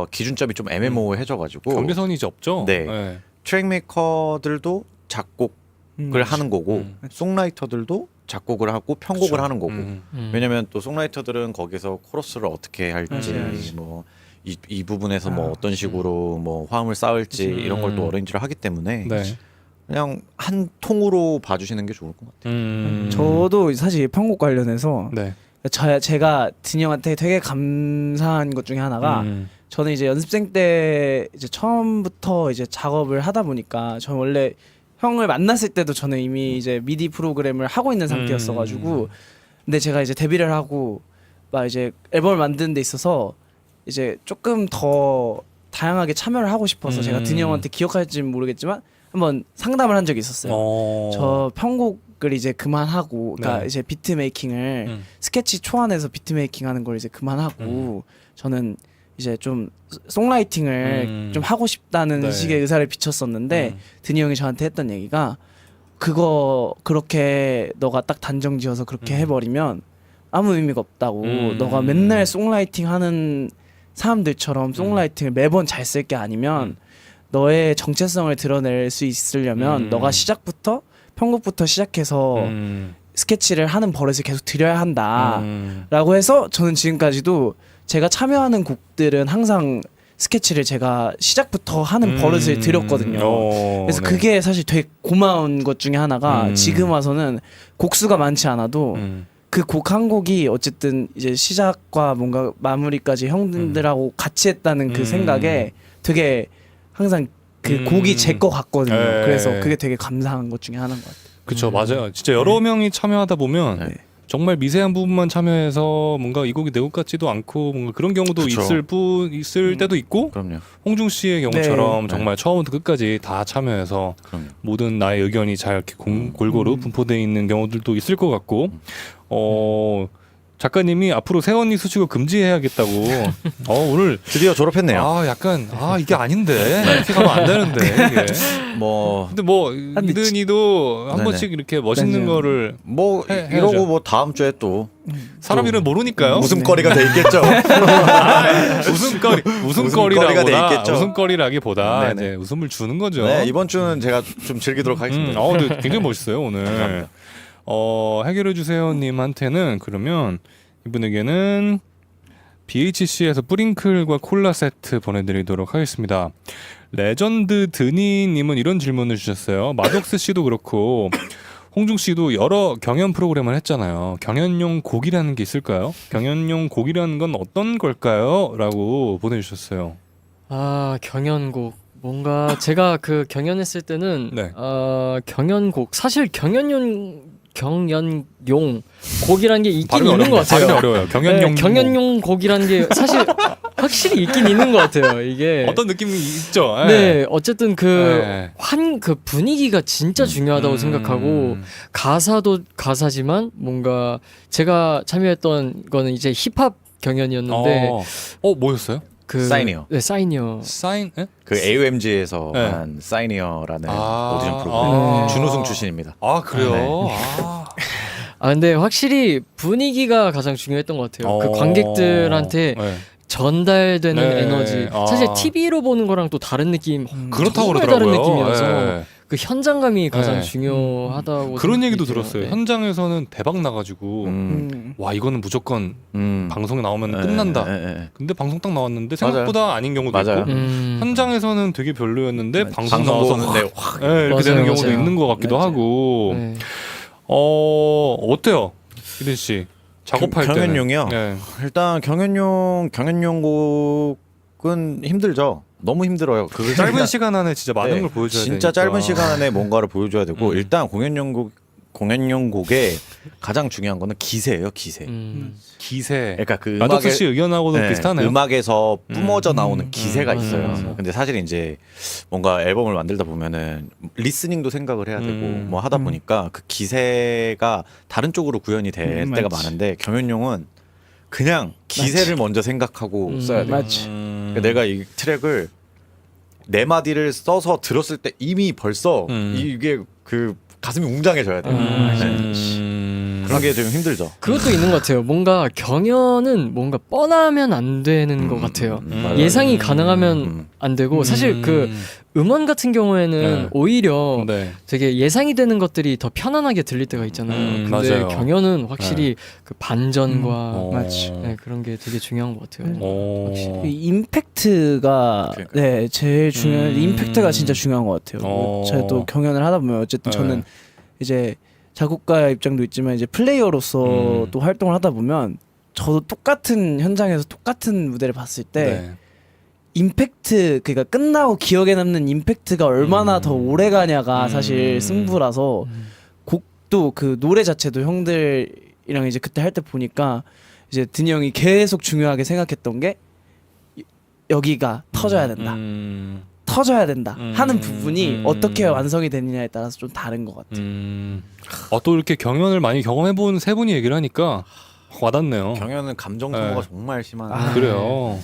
기준점이 좀 애매모호해져가지고 경계선이 이제 없죠. 네. 트랙 메이커들도 작곡을 하는 거고 송라이터들도 작곡을 하고 편곡을 그렇죠. 하는 거고 왜냐면 또 송라이터들은 거기서 코러스를 어떻게 할지 뭐 이 부분에서 뭐 어떤 식으로 뭐 화음을 쌓을지 이런 걸 또 어레인지를 하기 때문에 네. 그냥 한 통으로 봐주시는 게 좋을 것 같아요. 저도 사실 편곡 관련해서 네. 제가 든이 형한테 되게 감사한 것 중에 하나가 저는 이제 연습생 때 이제 처음부터 이제 작업을 하다 보니까 저는 원래 형을 만났을 때도 저는 이미 이제 미디 프로그램을 하고 있는 상태였어가지고 근데 제가 이제 데뷔를 하고 막 이제 앨범을 만드는 데 있어서 이제 조금 더 다양하게 참여를 하고 싶어서 제가 든이 형한테 기억할지는 모르겠지만 한번 상담을 한 적이 있었어요. 저 편곡을 이제 그만하고, 그러니까 네. 이제 비트 메이킹을 스케치 초안에서 비트 메이킹하는 걸 이제 그만하고 저는 이제 좀 송라이팅을 좀 하고 싶다는 네. 식의 의사를 비쳤었는데 드니 형이 저한테 했던 얘기가 그거 그렇게 너가 딱 단정지어서 그렇게 해버리면 아무 의미가 없다고. 너가 맨날 송라이팅 하는 사람들처럼 송라이팅을 매번 잘 쓸 게 아니면 너의 정체성을 드러낼 수 있으려면 너가 시작부터 편곡부터 시작해서 스케치를 하는 버릇을 계속 들여야 한다 라고 해서 저는 지금까지도 제가 참여하는 곡들은 항상 스케치를 제가 시작부터 하는 버릇을 들였거든요. 그래서 네. 그게 사실 되게 고마운 것 중에 하나가 지금 와서는 곡수가 많지 않아도 그 곡 한 곡이 어쨌든 이제 시작과 뭔가 마무리까지 형들하고 같이 했다는 그 생각에 되게 항상 그 곡이 제 거 같거든요. 네. 그래서 그게 되게 감사한 것 중에 하나인 것 같아요. 그쵸, 맞아요. 진짜 여러 명이 참여하다 보면 네. 정말 미세한 부분만 참여해서 뭔가 이 곡이 내 곡 같지도 않고 뭔가 그런 경우도 그쵸. 있을 때도 있고, 그럼요. 홍중 씨의 경우처럼 네. 정말 처음부터 끝까지 다 참여해서 그럼요. 모든 나의 의견이 잘 이렇게 골고루 분포되어 있는 경우들도 있을 것 같고, 작가님이 앞으로 새언니 수식어 금지해야겠다고. 오늘 드디어 졸업했네요. 약간 이게 아닌데 이렇게 가면 안 되는데 이게. 뭐 근데 뭐 이든이도 한 네네. 번씩 이렇게 멋있는 맞아요. 거를 이러고 해야죠. 뭐 다음 주에 또 사람 이름 모르니까요. 웃음거리가 돼 있겠죠. 웃음거리가 웃음거리가 돼 있겠죠. 웃음거리라기보다 네네. 이제 웃음을 주는 거죠. 네, 이번 주는 제가 좀 즐기도록 하겠습니다. 근데 굉장히 멋있어요 오늘. 감사합니다. 해결해 주세요님한테는 그러면 이분에게는 BHC에서 뿌링클과 콜라 세트 보내드리도록 하겠습니다. 레전드 드니님은 이런 질문을 주셨어요. 마독스 씨도 그렇고 홍중 씨도 여러 경연 프로그램을 했잖아요. 경연용 곡이라는 게 있을까요? 경연용 곡이라는 건 어떤 걸까요? 라고 보내주셨어요. 경연곡 뭔가 제가 그 경연했을 때는 네. 경연곡 사실 경연용 곡이라는 게 있긴 발음이 있는 것 같아요. 발음이 어려워요. 경연용 네, 경연용 곡이라는 게 사실 확실히 있긴 있는 것 같아요. 이게 어떤 느낌이 있죠. 네, 어쨌든 네. 그 분위기가 진짜 중요하다고 생각하고 가사도 가사지만 뭔가 제가 참여했던 거는 이제 힙합 경연이었는데 뭐였어요? 그 사인이요. 네, 사인이요. 사인? 에? 그 AOMG에서 네. 한 사이니어라는 아, 오디션 프로그램 아. 준우승 출신입니다. 그래요? 네. 근데 확실히 분위기가 가장 중요했던 것 같아요. 그 관객들한테 네. 전달되는 네. 에너지. 사실 TV로 보는 거랑 또 다른 느낌. 그렇다고 정말 그러더라고요. 다른 느낌이어서 네. 그 현장감이 가장 네. 중요하다고. 그런 얘기도 생각이 들었어요. 들어요. 네. 현장에서는 대박 나가지고 와 이거는 무조건 방송에 나오면 끝난다. 근데 방송 딱 나왔는데 생각보다 아닌 경우도 맞아요. 있고 현장에서는 되게 별로였는데 방송 방송 나와서 보는데 확 이렇게 맞아요, 되는 경우도 맞아요. 있는 것 같기도 맞아요. 하고. 네. 어때요, 이든 씨? 작업할 때는 경연용이요? 네. 일단 경연용 곡은 힘들죠. 너무 힘들어요. 그걸 짧은 일단 시간 안에 진짜 많은 네, 걸 보여줘야 되니까. 진짜 짧은 시간 안에 뭔가를 보여줘야 되고 일단 공연용 곡의 가장 중요한 거는 기세예요. 기세. 기세. 그러니까 그 마덕수 씨 의견하고도 비슷하네요. 음악에서 뿜어져 나오는 기세가 맞아요, 있어요. 맞아요. 근데 사실 이제 뭔가 앨범을 만들다 보면은 리스닝도 생각을 해야 되고 뭐 하다 보니까 그 기세가 다른 쪽으로 구현이 될 때가 맞지. 많은데 경연용은 그냥 기세를 먼저 생각하고 써야 돼요. 맞지. 그러니까 내가 이 트랙을 네 마디를 써서 들었을 때 이미 벌써 이게 그 가슴이 웅장해져야 돼요. 그런 게 좀 힘들죠. 그것도 있는 것 같아요. 뭔가 경연은 뭔가 뻔하면 안 되는 것 같아요. 맞아요. 예상이 가능하면 안 되고 사실 그 음원 같은 경우에는 네. 오히려 네. 되게 예상이 되는 것들이 더 편안하게 들릴 때가 있잖아요. 근데 맞아요. 경연은 확실히 그 반전과 맞지. 네, 그런 게 되게 중요한 것 같아요. 이 임팩트가 네 제일 중요한 임팩트가 진짜 중요한 것 같아요. 저도 경연을 하다 보면 어쨌든 저는 이제 작곡가 입장도 있지만 이제 플레이어로서 또 활동을 하다 보면 저도 똑같은 현장에서 똑같은 무대를 봤을 때 네. 임팩트 그러니까 끝나고 기억에 남는 임팩트가 얼마나 더 오래 가냐가 사실 승부라서 곡도 그 노래 자체도 형들이랑 이제 그때 할 때 보니까 이제 드니 형이 계속 중요하게 생각했던 게 여기가 터져야 된다. 터져야 된다 하는 부분이 어떻게 음. 완성이 되느냐에 따라서 좀 다른 것 같아요. 또 이렇게 경연을 많이 경험해본 세 분이 얘기를 하니까 와닿네요. 경연은 감정 소모가 네. 정말 심한. 아, 그래요.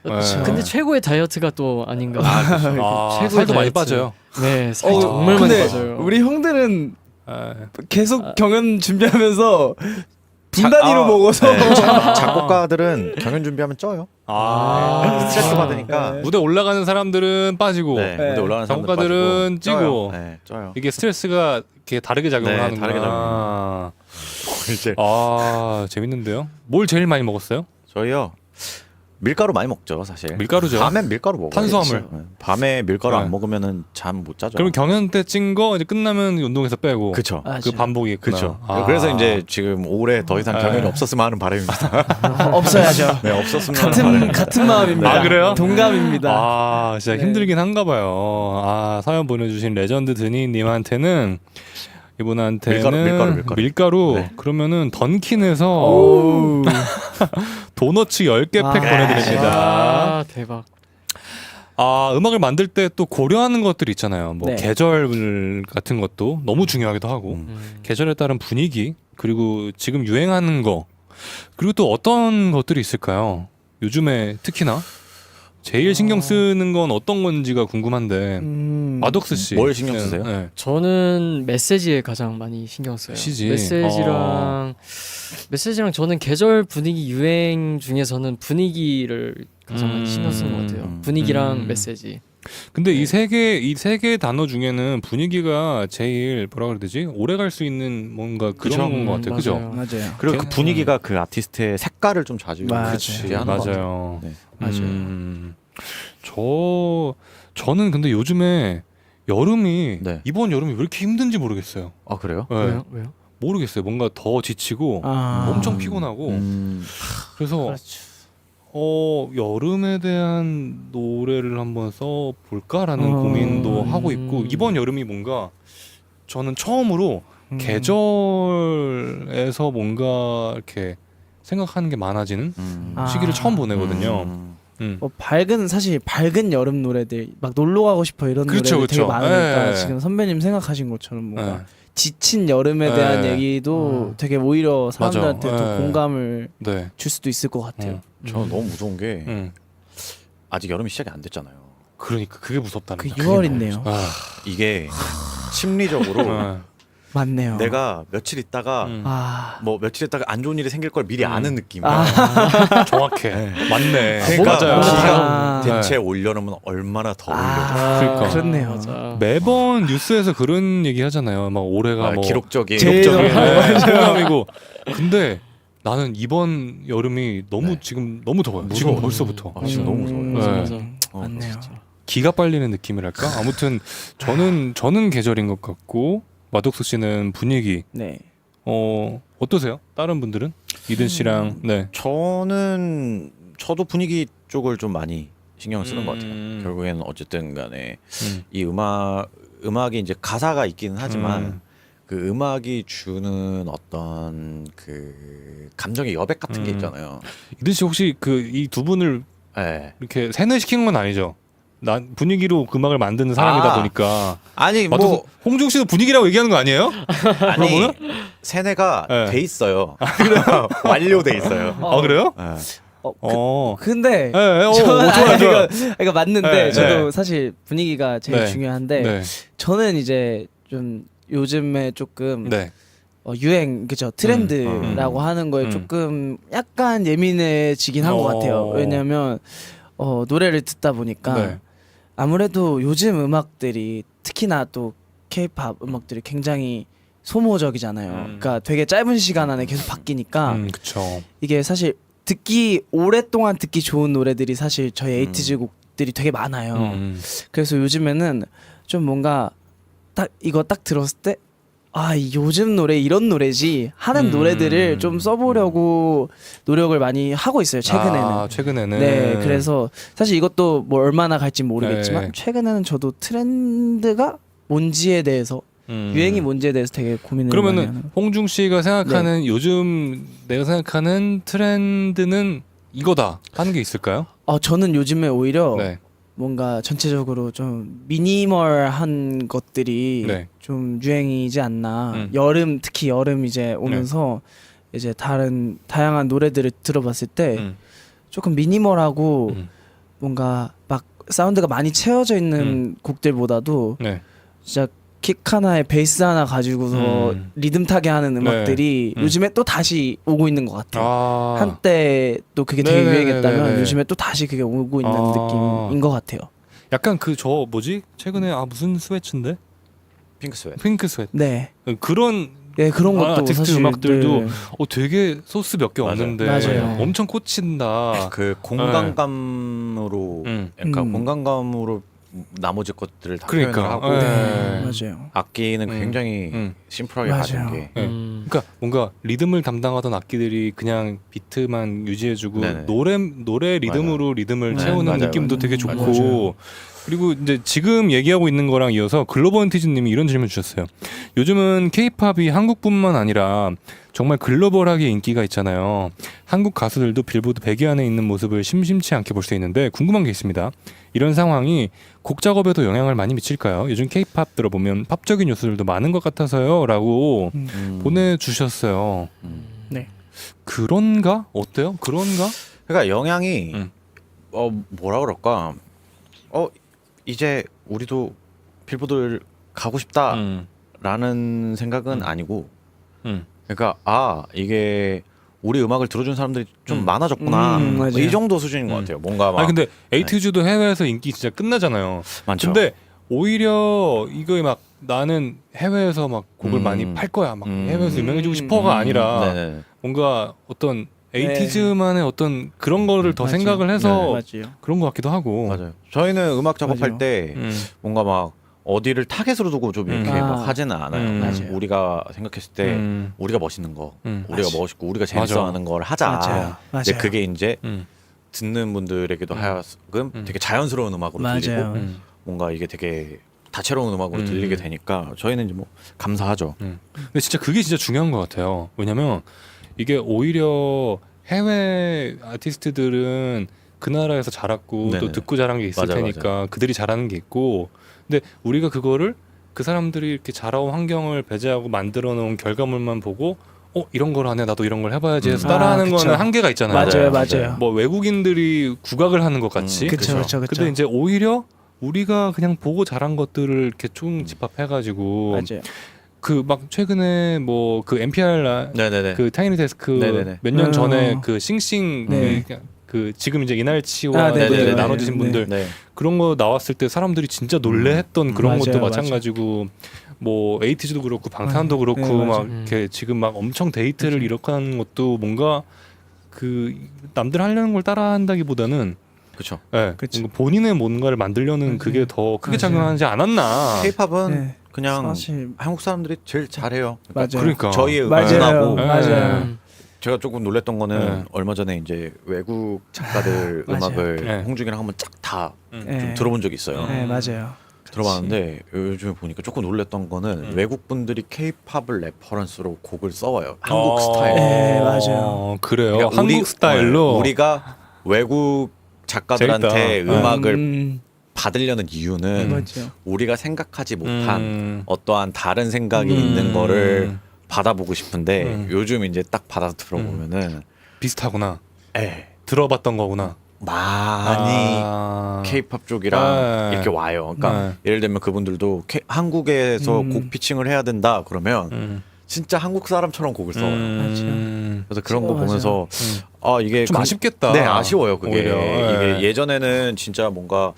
그렇죠. 근데 최고의 다이어트가 또 아닌가. 아, 살도 많이 빠져요. 네, 살 정말 많이 근데 빠져요. 우리 형들은 예. 계속 경연 준비하면서 분 단위로 먹어서 네, 작곡가들은 경연 준비하면 쪄요. 스트레스 받으니까. 무대 올라가는 사람들은 빠지고 네, 무대 올라가는 사람들 작곡가들은 빠지고 찌고. 쪄요. 네, 쪄요. 이게 스트레스가 이렇게 다르게 작용을 네, 하는구나. 다르게 작용해요. 이제 재밌는데요. 뭘 제일 많이 먹었어요? 저희요 밀가루 많이 먹죠 사실. 밀가루죠. 밤엔 밀가루 먹어요. 탄수화물. 네. 밤에 밀가루 네. 안 먹으면은 잠 못 자죠. 그럼 경연 때 찐 거 이제 끝나면 운동에서 빼고. 그쵸. 그 반복이 있구나. 그쵸. 아. 그래서 이제 지금 올해 더 이상 경연이 네. 없었으면 하는 바람입니다. 없어야죠. 네, 없었으면 하는 바람입니다. 같은 마음입니다. 아, 그래요? 동감입니다. 아, 진짜 네. 힘들긴 한가 봐요. 사연 보내주신 레전드 드니님한테는 이분한테는 밀가루. 네. 그러면은 던킨에서 오우. 도너츠 10개 팩 아, 보내드립니다. 아, 대박. 음악을 만들 때 또 고려하는 것들이 있잖아요. 뭐 네. 계절 같은 것도 너무 중요하기도 하고 계절에 따른 분위기 그리고 지금 유행하는 거 그리고 또 어떤 것들이 있을까요? 요즘에 특히나 제일 신경 쓰는 건 어떤 건지가 궁금한데 마덕스 씨 뭘 신경 쓰세요? 네. 저는 메시지에 가장 많이 신경 써요. 시지. 메시지랑 저는 계절 분위기 유행 중에서는 분위기를 가장 많이 신경 쓰는 것 같아요. 분위기랑 메시지. 근데 이 세 개 단어 중에는 분위기가 제일 뭐라 그래야 되지? 오래 갈 수 있는 뭔가 그런 것 같아요. 그죠? 맞아요. 그리고 그 분위기가 그 아티스트의 색깔을 좀 자주 맞아요. 하는 것 같아요. 맞아요. 네. 맞아요. 저는 근데 요즘에 여름이 네. 이번 여름이 왜 이렇게 힘든지 모르겠어요. 아 그래요? 네. 왜요? 모르겠어요. 뭔가 더 지치고 아. 엄청 피곤하고 그래서 그렇죠. 여름에 대한 노래를 한번 써 볼까라는 어. 고민도 하고 있고 이번 여름이 뭔가 저는 처음으로 계절에서 뭔가 이렇게 생각하는 게 많아지는 아. 시기를 처음 보내거든요. 사실 밝은 여름 노래들 막 놀러 가고 싶어 이런 그렇죠, 노래들 되게 그렇죠. 많으니까 네. 지금 선배님 생각하신 것처럼 뭔가 네. 지친 여름에 대한 네. 얘기도 되게 오히려 사람들한테 맞아. 더 네. 공감을 네. 줄 수도 있을 것 같아요. 저는 너무 무서운 게 음. 아직 여름이 시작이 안 됐잖아요. 그러니까 그게 무섭다는 그 거죠. 6월 있네요. 이게 심리적으로 맞네요. 내가 며칠 있다가 아, 뭐 며칠 있다가 안 좋은 일이 생길 걸 미리 아는 느낌이야. 정확해. 맞네. 그러니까 맞아요. 비가 대체 올여름은 얼마나 더 올려줘. 그러니까. 그렇네요. 맞아. 매번 뉴스에서 그런 얘기 하잖아요. 막 올해가 뭐 기록적인 제일 폭염이고. 근데 나는 이번 여름이 너무 지금 너무 더워요. 지금 벌써부터. 지금 너무 무서워요. 맞아. 네. 맞네요. 기가 빨리는 느낌이랄까. 아무튼 저는 계절인 것 같고 마덕수 씨는 분위기. 네. 어떠세요? 다른 분들은 이든 씨랑 네. 저도 분위기 쪽을 좀 많이 신경을 쓰는 것 같아요. 결국에는 어쨌든 간에 이 음악이 이제 가사가 있기는 하지만 그 음악이 주는 어떤 그 감정의 여백 같은 게 있잖아요. 이든 씨 혹시 그 이 두 분을 네. 이렇게 세뇌시킨 건 아니죠? 난 분위기로 그 음악을 만드는 사람이다 보니까. 아니 뭐 홍중 씨도 분위기라고 얘기하는 거 아니에요? 아니 그러면은? 세뇌가 네. 돼 있어요. 완료돼 있어요. 그래요? 네. 근데 좋아요, 저는 좋아요. 이거 맞는데 네, 저도 네. 사실 분위기가 제일 네. 중요한데 네. 저는 이제 좀 요즘에 조금 네. 유행 그죠 트렌드라고 하는 거에 조금 약간 예민해지긴 한 것 같아요. 왜냐하면 노래를 듣다 보니까 네. 아무래도 요즘 음악들이 특히나 또 K-팝 음악들이 굉장히 소모적이잖아요. 그러니까 되게 짧은 시간 안에 계속 바뀌니까 그쵸. 이게 사실 오랫동안 듣기 좋은 노래들이 사실 저희 에이티즈 곡들이 되게 많아요. 그래서 요즘에는 좀 뭔가 이거 딱 들었을 때 요즘 노래 이런 노래지 하는 노래들을 좀 써보려고 노력을 많이 하고 있어요. 최근에는. 최근에는. 네, 그래서 사실 이것도 뭐 얼마나 갈지 모르겠지만 네. 최근에는 저도 트렌드가 뭔지에 대해서 유행이 뭔지에 대해서 되게 고민을 많이 그러면은 하는. 홍중 씨가 생각하는 요즘 내가 생각하는 트렌드는 이거다 하는 게 있을까요? 저는 요즘에 오히려 네. 뭔가 전체적으로 좀 미니멀한 것들이 네. 좀 유행이지 않나. 음. 특히 여름 이제 오면서 이제 다양한 노래들을 들어봤을 때 조금 미니멀하고 뭔가 막 사운드가 많이 채워져 있는 곡들보다도 네. 진짜 킥 하나에 베이스 하나 가지고서 리듬 타게 하는 음악들이 요즘에 또 다시 오고 있는 것 같아요. 아. 한때 또 그게 되게 네네네네네. 유행했다면 요즘에 또 다시 그게 오고 있는 아. 느낌인 것 같아요. 약간 그 저 뭐지? 최근에 무슨 스웨츠인데? 핑크 스웨트. 핑크 스웨트. 네, 그런 네 그런 것도 아티스트 사실 음악들도 네. 되게 소스 몇 개 맞아요. 없는데 맞아요. 엄청 꽂힌다. 그 공간감으로 약간 공간감으로 나머지 것들을 다 그러니까. 표현을 하고 네. 맞아요. 악기는 굉장히 심플하게 가진 맞아요. 게 네. 그러니까 뭔가 리듬을 담당하던 악기들이 그냥 비트만 유지해주고 네네. 노래 리듬으로 리듬을 네, 채우는 맞아요, 느낌도 맞아요. 되게 좋고 맞아요. 그리고 이제 지금 얘기하고 있는 거랑 이어서 글로벌티즈님이 이런 질문 주셨어요. 요즘은 K-팝이 한국뿐만 아니라 정말 글로벌하게 인기가 있잖아요. 한국 가수들도 빌보드 100위 안에 있는 모습을 심심치 않게 볼 수 있는데 궁금한 게 있습니다. 이런 상황이 곡 작업에도 영향을 많이 미칠까요? 요즘 K-팝 들어보면 팝적인 요소들도 많은 것 같아서요 라고 보내주셨어요. 네. 그런가? 어때요? 그런가? 그러니까 영향이 음. 뭐라 그럴까 이제 우리도 빌보드를 가고 싶다라는 생각은 아니고 그러니까 이게 우리 음악을 들어준 사람들이 좀 많아졌구나 맞아요. 이 정도 수준인 것 같아요. 뭔가 막 아니 근데 에이티즈도 해외에서 인기 진짜 끝나잖아요. 많죠. 근데 오히려 이거 막 나는 해외에서 막 곡을 많이 팔 거야. 막 해외에서 유명해지고 싶어가 아니라 네네. 뭔가 어떤 에이티즈만의 어떤 그런 거를 더 맞아요. 생각을 해서 맞아요. 그런 것 같기도 하고. 맞아요. 저희는 음악 작업할 맞아요. 때 뭔가 막 어디를 타겟으로 두고 좀 이렇게 아. 막 하지는 않아요. 맞아요. 우리가 생각했을 때 우리가 멋있는 거, 우리가 맞아요. 멋있고 우리가 맞아. 재밌어하는 걸 하자. 맞아요. 근데 맞아요. 그게 이제 음. 듣는 분들에게도 하여금 되게 자연스러운 음악으로 들리고 맞아요. 뭔가 이게 되게 다채로운 음악으로 들리게 되니까 저희는 이제 뭐 감사하죠. 근데 진짜 그게 진짜 중요한 것 같아요. 왜냐면 이게 오히려 해외 아티스트들은 그 나라에서 자랐고 네네. 또 듣고 자란 게 있을 맞아요, 테니까 그들이 잘하는 게 있고 근데 우리가 그거를 그 사람들이 이렇게 자라온 환경을 배제하고 만들어 놓은 결과물만 보고 이런 걸 하네 나도 이런 걸 해봐야지 해서 따라하는 그쵸. 거는 한계가 있잖아요. 맞아요, 맞아요. 맞아요. 뭐 외국인들이 국악을 하는 것 같이 그쵸, 그쵸, 그쵸. 근데 이제 오히려 우리가 그냥 보고 자란 것들을 이렇게 총집합해가지고 맞아요. 그 막 최근에 뭐 그 NPR 네네네. 그 타이니 데스크 네네네. 몇 년 전에 어. 그 싱싱 네. 그 지금 이제 이날치와 네네네. 분들 나눠주신 네. 분들 네. 그런 거 나왔을 때 사람들이 진짜 놀래했던 그런 맞아요, 것도 맞아요. 마찬가지고 뭐 에이티즈도 그렇고 방탄도 그렇고 네, 맞아요. 막 이렇게 지금 막 엄청 데이트를 일으키는 것도 뭔가 그 남들 하려는 걸 따라한다기보다는 그렇죠. 예, 그치. 뭔가 본인의 뭔가를 만들려는 그게 더 크게 맞아요. 작용하지 않았나. K-팝은 네. 그냥 사실 한국 사람들이 제일 잘해요. 맞아요. 그러니까. 저희의 맞아요. 음악하고 네. 맞아요. 제가 조금 놀랬던 거는 네. 얼마 전에 이제 외국 작가들 맞아요. 음악을 네. 홍중이랑 한번 쫙 다 좀 네. 들어본 적이 있어요. 네, 맞아요. 들어봤는데 요즘에 보니까 조금 놀랬던 거는 외국 분들이 K-팝을 레퍼런스로 곡을 써와요. 한국 스타일. 네, 맞아요. 그래요. 그러니까 한국 스타일로. 우리가 외국 작가들한테 재밌다. 음악을 받으려는 이유는 맞죠. 우리가 생각하지 못한 음. 어떠한 다른 생각이 있는 거를 받아보고 싶은데 요즘 이제 딱 받아 들어보면은 비슷하구나. 들어봤던 거구나. 많이 K-팝 쪽이랑 네. 이렇게 와요. 그러니까 네. 예를 들면 그분들도 한국에서 곡 피칭을 해야 된다 그러면 진짜 한국 사람처럼 곡을 써요. 그래서 그런 거 맞아요. 보면서 이게 좀 아쉽겠다. 네, 아쉬워요. 그게 오히려. 네. 이게 예전에는 진짜 뭔가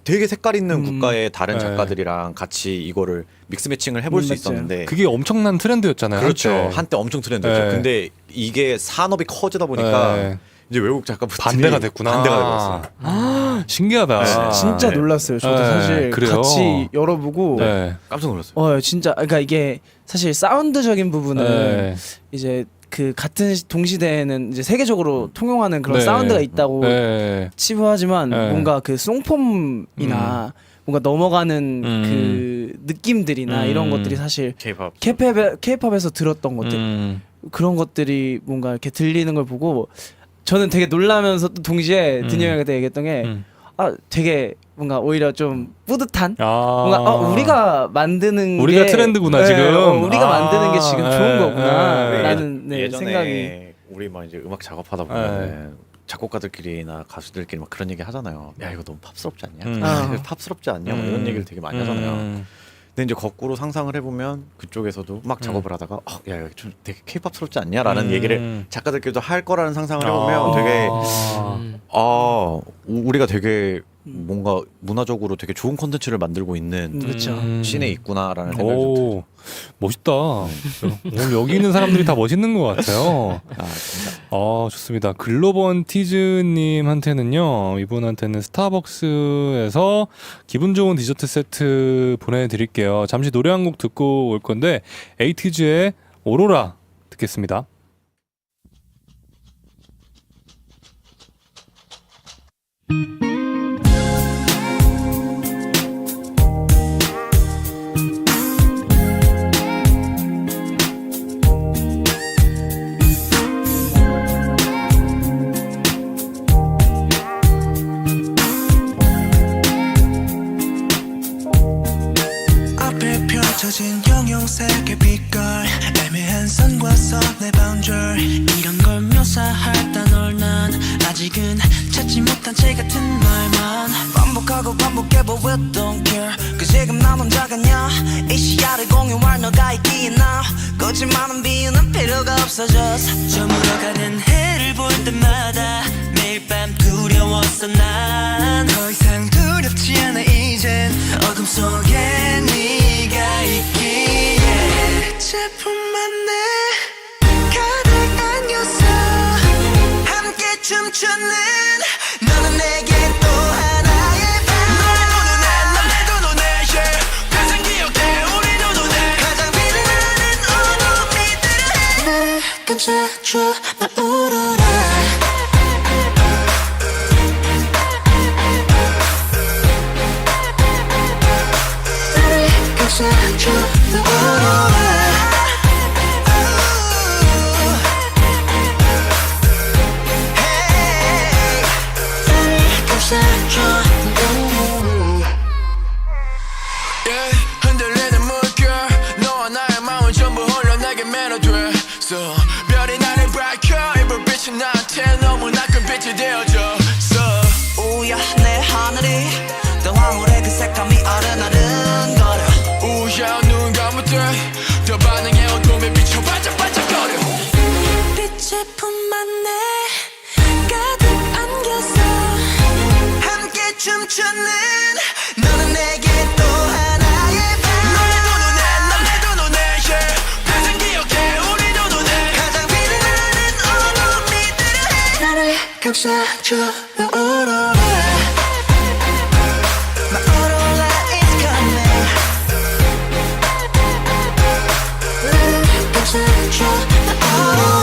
되게 색깔 있는 국가의 다른 네. 작가들이랑 같이 이거를 믹스 매칭을 해볼 수 맞아요. 있었는데 그게 엄청난 트렌드였잖아요. 그렇죠. 한때. 한때 엄청 트렌드였죠. 네. 근데 이게 산업이 커지다 보니까 네. 이제 외국 작가분들이 반대가 됐구나. 반대가 돼버렸어요. 신기하다. 네. 진짜 네. 놀랐어요. 저도 네, 사실 그래요? 같이 열어보고 네. 깜짝 놀랐어요. 진짜 그러니까 이게 사실 사운드적인 부분은 네. 이제 그 같은 동시대에는 이제 세계적으로 통용하는 그런 네. 사운드가 있다고 네. 치부하지만 네. 뭔가 그 송폼이나 뭔가 넘어가는 그 느낌들이나 이런 것들이 사실 K-팝. K-팝에서 들었던 것들 그런 것들이 뭔가 이렇게 들리는 걸 보고 저는 되게 놀라면서 또 동시에 드니 형한테 얘기했던 게 되게 뭔가 오히려 좀 뿌듯한 아. 뭔가 우리가 만드는 우리가 게 트렌드구나, 네, 지금. 우리가 아, 만드는 게 지금 좋은 거구나 예. 라는 네, 예전에 생각이 우리 막 이제 음악 작업하다 보면 작곡가들끼리나 가수들끼리 막 그런 얘기 하잖아요. 야 이거 너무 팝스럽지 않냐? 팝스럽지 않냐? 뭐 이런 얘기를 되게 많이 하잖아요. 근데 이제 거꾸로 상상을 해보면 그쪽에서도 막 작업을 하다가 야 이거 좀 되게 케이팝스럽지 않냐라는 얘기를 작가들끼리도 할 거라는 상상을 해보면 되게 우리가 되게 뭔가 문화적으로 되게 좋은 콘텐츠를 만들고 있는 그렇죠. 씬에 있구나라는 생각이 좀 들죠. 오, 멋있다. 오늘 여기 있는 사람들이 다 멋있는 것 같아요. 진짜. 좋습니다. 글로번 티즈님한테는요, 이분한테는 스타벅스에서 기분 좋은 디저트 세트 보내드릴게요. 잠시 노래 한 곡 듣고 올 건데, 에이티즈의 오로라 듣겠습니다. 앞에 펼쳐진 형용색의 빛깔 애매한 선과 선의 반절 이런 걸 묘사할 단어를 난 아직은 찾지 못한 제 같은 말만 반복하고 반복해봐 we don't care 그 지금 난 혼자가냐 이 시야를 공유할 너가 있기에 나 거짓말은 비유는 필요가 없어졌어 저물어가는 해를 볼 때마다 매일 밤 두려웠어 난 더 이상 두렵지 않아 이젠 어둠 속에 네가 있기에 제품만 내 가득 안겨서 함께 춤추는 너는 내게 또 하나의 밤 너의 두 눈에 yeah. 가장 기억해 우리 두 눈에 가장 빛나는 어둠이들을 나를 감싸줘 나 울어라 감싸줘 나 울어라 흔들리는 물결 너와 나의 마음은 전부 흘러내게 매너됐어 별이 나를 밝혀 이 불빛이 나한테 너무나 큰 빛이 되어줬어 우야 내 하늘이 더 황홀해 그 색감이 아른아른거려 우야 눈 감을 때더 반응해 어둠에 비춰 반짝반짝거려 빛의 품만 내 가득 안겨서 함께 춤추는 너는 내게 또 하나의 밤 너의 두 눈에 yeah. 가장 기억해 우리 두 눈에 가장 빛나는 어둠이들을 나를 감싸줘 나 울어라 나 울어라 it's coming 나를 감싸줘 나 울어라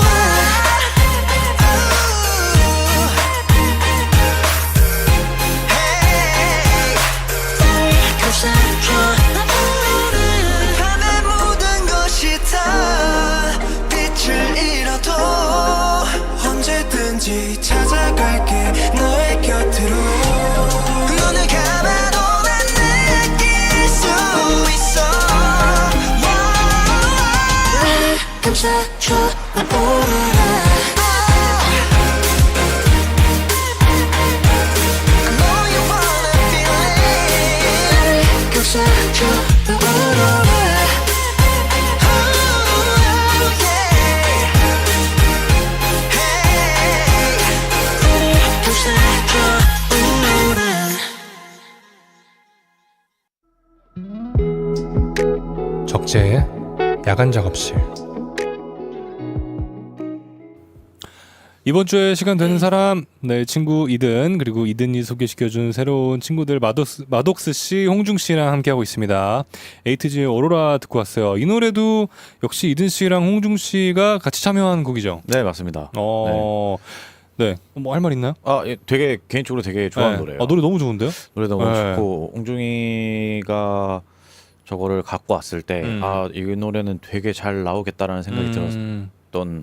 밤에 모든 것이 다 빛을 잃어도 언제든지 찾아갈게 너의 곁으로 눈을 감아도 난 느낄 수 있어 나를 감싸줘 나 울어라 I know you wanna feel it 감싸줘 나 울어라 Oh yeah Hey 감싸줘 울어라 적재의 야간 작업실. 이번 주에 시간 되는 사람, 네, 친구 이든, 그리고 이든이 소개시켜준 새로운 친구들 마독스 씨, 홍중 씨랑 함께하고 있습니다. 에이티즈의 오로라 듣고 왔어요. 이 노래도 역시 이든 씨랑 홍중 씨가 같이 참여한 곡이죠. 네 맞습니다. 네. 뭐 할 말 있나요? 되게 개인적으로 되게 좋아하는 네. 노래예요. 노래 너무 좋은데요? 노래 너무 네. 좋고 홍중이가 저거를 갖고 왔을 때 이 노래는 되게 잘 나오겠다라는 생각이 들었던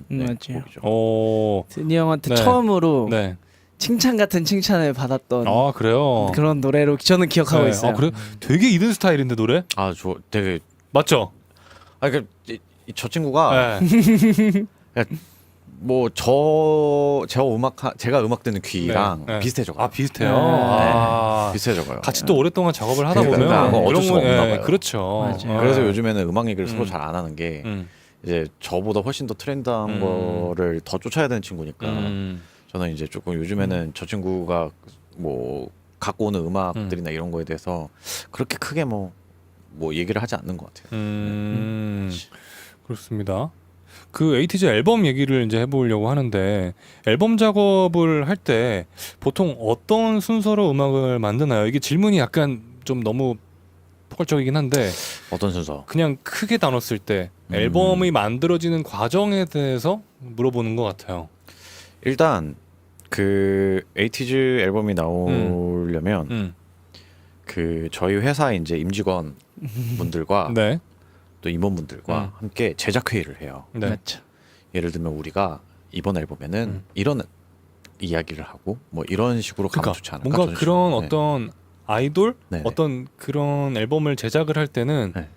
맞죠. 곡이죠. 오. 드니 형한테 네. 처음으로 네. 칭찬 같은 칭찬을 받았던 아 그래요. 그런 노래로 저는 기억하고 네. 있어요. 아 그래? 되게 이든 스타일인데 노래? 아, 저 되게 맞죠? 저 친구가 네. 뭐 제가 음악 듣는 귀랑 네. 네. 비슷해져요. 아 비슷해요. 네. 아 비슷해져요. 같이 또 오랫동안 작업을 하다 그러니까 보면 어쩔 이런 수가 거- 없나 예, 봐요. 그렇죠. 맞아요. 그래서 요즘에는 음악 얘기를 서로 잘 안 하는 게 음. 이제 저보다 훨씬 더 트렌드한 거를 더 쫓아야 되는 친구니까 저는 이제 조금 요즘에는 저 친구가 뭐 갖고 오는 음악들이나 이런 거에 대해서 그렇게 크게 뭐 얘기를 하지 않는 것 같아요. 그렇습니다. 그 에이티즈 앨범 얘기를 이제 해보려고 하는데 앨범 작업을 할 때 보통 어떤 순서로 음악을 만드나요? 이게 질문이 약간 좀 너무 포괄적이긴 한데 어떤 순서? 그냥 크게 나눴을 때 앨범이 만들어지는 과정에 대해서 물어보는 것 같아요. 일단 그 에이티즈 앨범이 나오려면 그 저희 회사 이제 임직원 분들과 네. 또 임원분들과 함께 제작 회의를 해요. 네. 맞죠. 예를 들면 우리가 이번 앨범에는 이런 이야기를 하고 뭐 이런 식으로 가면 그러니까 좋지 않을까? 뭔가 저는 그런 네. 어떤 아이돌 네네. 어떤 그런 앨범을 제작을 할 때는 네.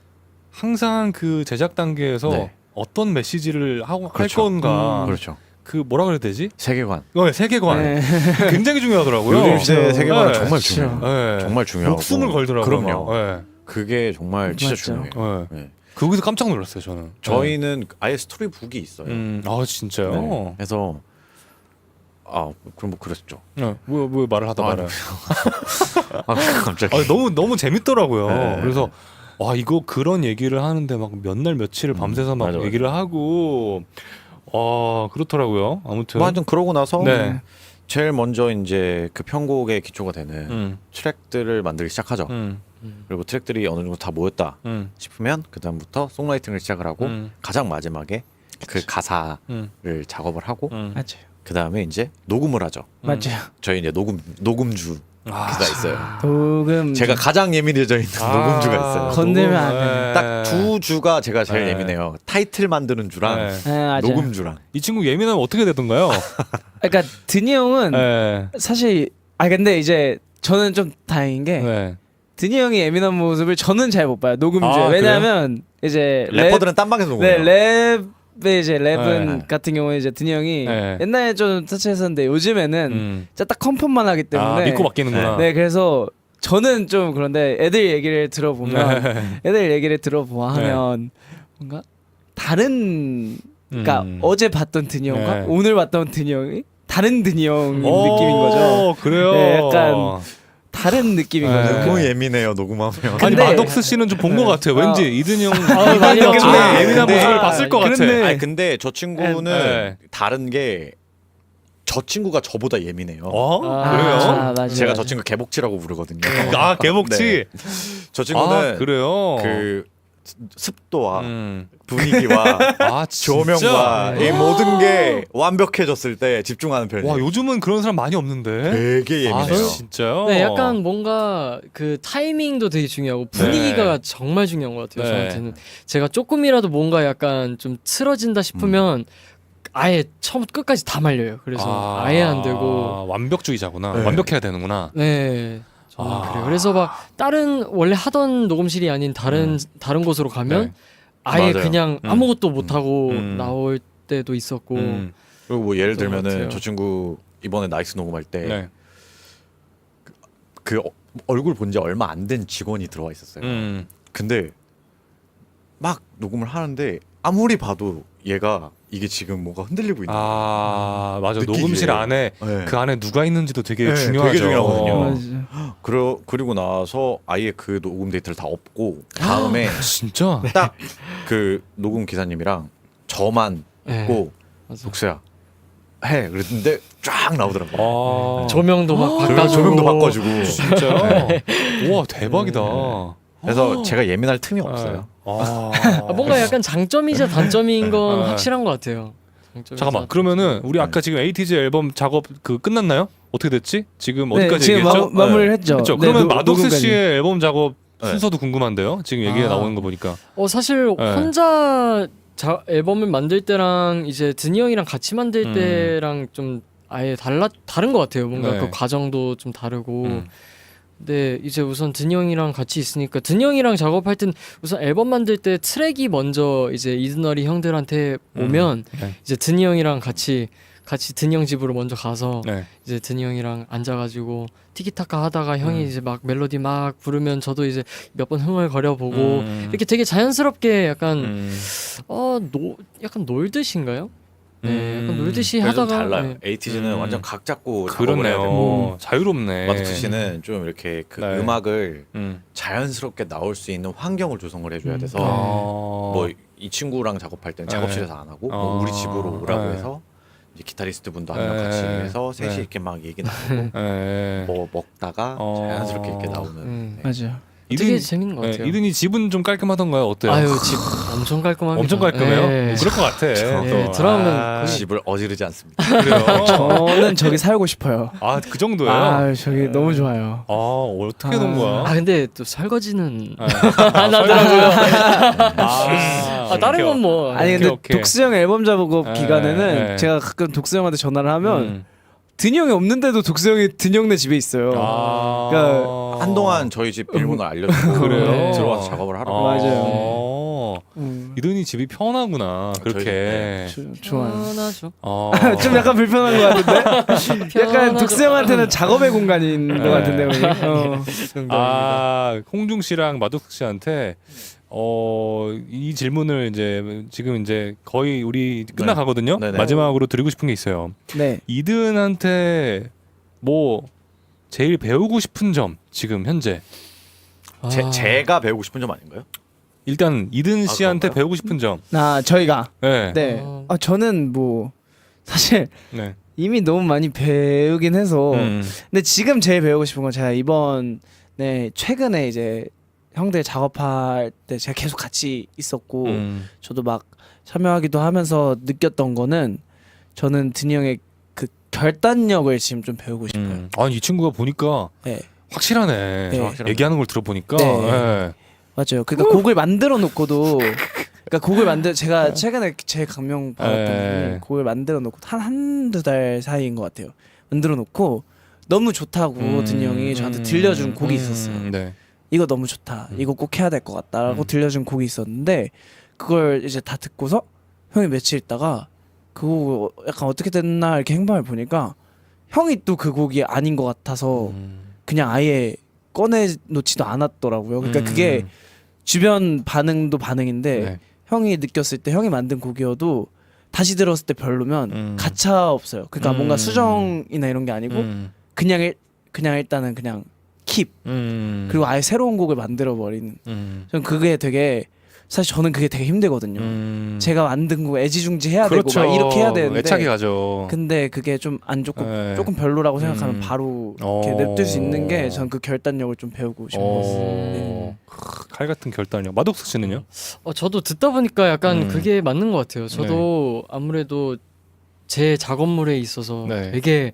항상 그 제작 단계에서 네. 어떤 메시지를 하고 그렇죠. 할 건가 그렇죠. 그 뭐라 그래야 되지? 세계관. 세계관 네. 굉장히 중요하더라고요. 요즘 시대의 세계관은 네. 정말 그렇죠. 중요해요. 네. 정말 중요하고 목숨을 걸더라고요. 그럼요. 네. 그게 정말 진짜 맞죠. 중요해요. 네. 네. 거기서 깜짝 놀랐어요 저는. 저희는 아예 스토리북이 있어요. 아 진짜요? 네. 그래서 그럼 뭐 그랬죠. 뭐 말을 하다 말아요. 갑자기. 너무 재밌더라고요. 네. 그래서 이거 그런 얘기를 하는데 막 몇 날 며칠을 밤새서 막 맞아, 얘기를 하고 그렇더라고요. 아무튼 뭐 하여튼 그러고 나서 네. 제일 먼저 이제 그 편곡의 기초가 되는 트랙들을 만들기 시작하죠. 그리고 트랙들이 어느 정도 다 모였다 싶으면 그 다음부터 송라이팅을 시작을 하고 가장 마지막에 그 가사를 작업을 하고 맞아요. 그 다음에 이제 녹음을 하죠. 맞아요. 저희 이제 녹음주가 있어요. 녹음 제가 가장 예민해져 있는 녹음주가 있어요. 건들면 안 돼요. 딱 두 주가 제가 제일 네. 예민해요. 타이틀 만드는 주랑 네. 네, 맞아요. 녹음주랑. 이 친구 예민하면 어떻게 되던가요? 그러니까 드니 형은 네. 사실 근데 이제 저는 좀 다행인 게 네. 드니 형이 예민한 모습을 저는 잘 못 봐요. 녹음주에. 아, 왜냐하면 이제 래퍼들은 딴 방에서 녹음해요. 랩의 이제 랩은 네. 같은 경우에 이제 드니 형이 네. 옛날에 좀 터치했었는데 요즘에는 진짜 딱 컴펌만 하기 때문에 믿고 맡기는구나. 네, 그래서 저는 좀 그런데 애들 얘기를 들어보면 애들 얘기를 들어보면 뭔가 다른 그러니까 어제 봤던 드니 형과 네. 오늘 봤던 드니 형이 다른 드니 형인 느낌인 거죠. 그래요. 네, 약간 다른 느낌인 네. 거죠. 너무 예민해요 녹음하면. 아니 근데- 마덕스 씨는 좀 본 것 같아요. 왠지 이든이 형 많이 이든이 봤죠. 형의 예민한 근데- 모습을 봤을 것 같아. 그런데- 아니 근데 저 친구는 네. 다른 게 저 친구가 저보다 예민해요. 그래요? 맞아요. 제가 저 친구 개복치라고 부르거든요. 개복치. 네. 저 친구는 그래요. 그 습도와 분위기와 진짜? 조명과 이 모든 게 완벽해졌을 때 집중하는 편이에요. 와 요즘은 그런 사람 많이 없는데. 되게 예민해요. 진짜요? 네, 약간 뭔가 그 타이밍도 되게 중요하고 분위기가 네. 정말 중요한 것 같아요. 네. 저한테는 제가 조금이라도 뭔가 약간 좀 틀어진다 싶으면 아예 처음부터 끝까지 다 말려요. 그래서 아예 안 되고 완벽주의자구나. 네. 완벽해야 되는구나. 네. 저는 그래요. 그래서 막 다른 원래 하던 녹음실이 아닌 다른 곳으로 가면 네. 아예 맞아요. 그냥 아무것도 못 하고 음. 나올 때도 있었고. 그리고 뭐 예를 그런 것 들면은 같아요. 저 친구 이번에 나이스 녹음할 때 네. 그 얼굴 본 지 얼마 안 된 직원이 들어와 있었어요. 근데 막 녹음을 하는데 아무리 봐도 얘가 이게 지금 뭔가 흔들리고 있는 거예요. 맞아. 느끼기에. 녹음실 안에 네. 그 안에 누가 있는지도 되게 네, 중요하죠. 되게 중요하거든요. 맞아요. 그리고 나서 아예 그 녹음 데이터를 다 없고 다음에 진짜? 딱 그 녹음 기사님이랑 저만 네. 있고 맞아. 독수야 해 그랬는데 쫙 나오더라고요. 조명도 막 그리고 바꿔주고 조명도 바꿔주고 진짜요? 우와 대박이다. 그래서 제가 예민할 틈이 없어요. 뭔가 약간 장점이자 단점인 건 네. 확실한 것 같아요. 장점이자 잠깐만 그러면은 우리 아까 네. 지금 에이티즈 앨범 작업 끝났나요? 어떻게 됐지? 지금 네, 어디까지 지금 얘기했죠? 마무리를 했죠. 그렇죠. 네, 그러면 녹- 마독스 녹음까지. 씨의 앨범 작업 네. 순서도 궁금한데요. 지금 얘기가 나오는 거 보니까. 사실 네. 혼자 앨범을 만들 때랑 이제 드니 형이랑 같이 만들 음. 때랑 좀 아예 다른 것 같아요. 뭔가 네. 그 과정도 좀 다르고. 음. 근데 이제 우선 든이 형이랑 같이 있으니까 든이 형이랑 작업할 땐 우선 앨범 만들 때 트랙이 먼저 이제 이드너리 형들한테 오면 네. 이제 든이 형이랑 같이 든이 형 집으로 먼저 가서 네. 이제 든이 형이랑 앉아가지고 티키타카 하다가 형이 이제 막 멜로디 막 부르면 저도 이제 몇 번 흥얼거려보고 이렇게 되게 자연스럽게 약간 약간 놀듯인가요? 네, 약간 놀듯이 그래서 하다가 좀 달라요. 네. 에이티즈는 완전 각 잡고 작업을 해야 되고 그렇네요. 자유롭네. 마두스 씨는 좀 이렇게 그 네. 음악을 음. 자연스럽게 나올 수 있는 환경을 조성을 해줘야 돼서 뭐 뭐 이 친구랑 작업할 때는 작업실에서 안 하고 뭐 우리 집으로 오라고 네. 해서 이제 기타리스트 분도 한 명 네. 같이 해서 셋이 네. 이렇게 막 얘기 나누고 네. 뭐 먹다가 자연스럽게 이렇게 나오는 네. 맞아요. 되게 재밌는 것 같아요. 이든이 집은 좀 깔끔하던가요? 어때요? 아유 집 엄청 깔끔합니다. 엄청 깔끔해요? 네. 그럴 것 같아. 네, 들어가면 거의- 집을 어지르지 않습니다. 그래요. 저는 저기 살고 싶어요. 아, 그 정도예요? 아 저기 너무 좋아요. 아, 어떻게 놓은 거야? 아 근데 또 설거지는 안 하더라고요. 다른 오케이. 건 뭐. 아니 근데 오케이. 독스형 앨범 작업 네, 기간에는 네. 제가 가끔 독스형한테 전화를 하면 음. 든이 형이 없는데도 독스형이 든이 형네 집에 있어요. 아. 그러니까 한동안 저희 집 비밀번호 알려주고 그래요? 들어와서 작업을 하러 맞아요. 이든이 집이 편하구나. 그렇게. 좋아요. 편하죠. 좀 약간 불편한 것 같은데. 약간 독스형한테는 작업의 공간인 것 네. 같은데 우리. 홍중 씨랑 마두석 씨한테 이 질문을 이제 지금 이제 거의 우리 끝나가거든요. 네네. 마지막으로 드리고 싶은 게 있어요. 네. 이든한테 뭐 제일 배우고 싶은 점 지금 현재 제가 배우고 싶은 점 아닌가요? 일단 이든 씨한테 그런가요? 배우고 싶은 점. 저희가 네. 네. 저는 뭐 사실 네. 이미 너무 많이 배우긴 해서 음. 근데 지금 제일 배우고 싶은 건 제가 이번에 최근에 이제 형들 작업할 때 제가 계속 같이 있었고 저도 막 참여하기도 하면서 느꼈던 거는 저는 든이 형의 그 결단력을 지금 좀 배우고 싶어요. 아니 이 친구가 보니까 네. 확실하네. 네. 얘기하는 걸 들어보니까. 네. 네. 맞아요. 그러니까 곡을 만들어 놓고도 제가 최근에 제 강명 받았던 네. 분이 곡을 만들어 놓고 한두 달 사이인 것 같아요. 만들어 놓고 너무 좋다고 든이 형이 저한테 들려준 곡이 있었어요. 네. 이거 너무 좋다. 이거 꼭 해야 될 것 같다라고 들려준 곡이 있었는데 그걸 이제 다 듣고서 형이 며칠 있다가 그 곡 약간 어떻게 됐나 이렇게 행방을 보니까 형이 또 그 곡이 아닌 것 같아서 그냥 아예 꺼내놓지도 않았더라고요. 그러니까 그게 주변 반응도 반응인데 네. 형이 느꼈을 때 형이 만든 곡이어도 다시 들었을 때 별로면 가차 없어요. 그러니까 뭔가 수정이나 이런 게 아니고 그냥 일단은 그냥 킵 그리고 아예 새로운 곡을 만들어 버리는. 전 그게 되게 사실 저는 그게 되게 힘들거든요. 제가 만든 곡 애지중지 해야 그렇죠. 되고 막 이렇게 해야 되는데 애착이 가죠. 근데 그게 좀 안 좋고 네. 조금 별로라고 생각하면 바로 이렇게 냅둘 수 있는 게 전 그 결단력을 좀 배우고 싶은 것 같아요. 칼 같은 결단력. 마독석 씨는요? 저도 듣다 보니까 약간 그게 맞는 것 같아요. 저도 아무래도 제 작업물에 있어서 네. 되게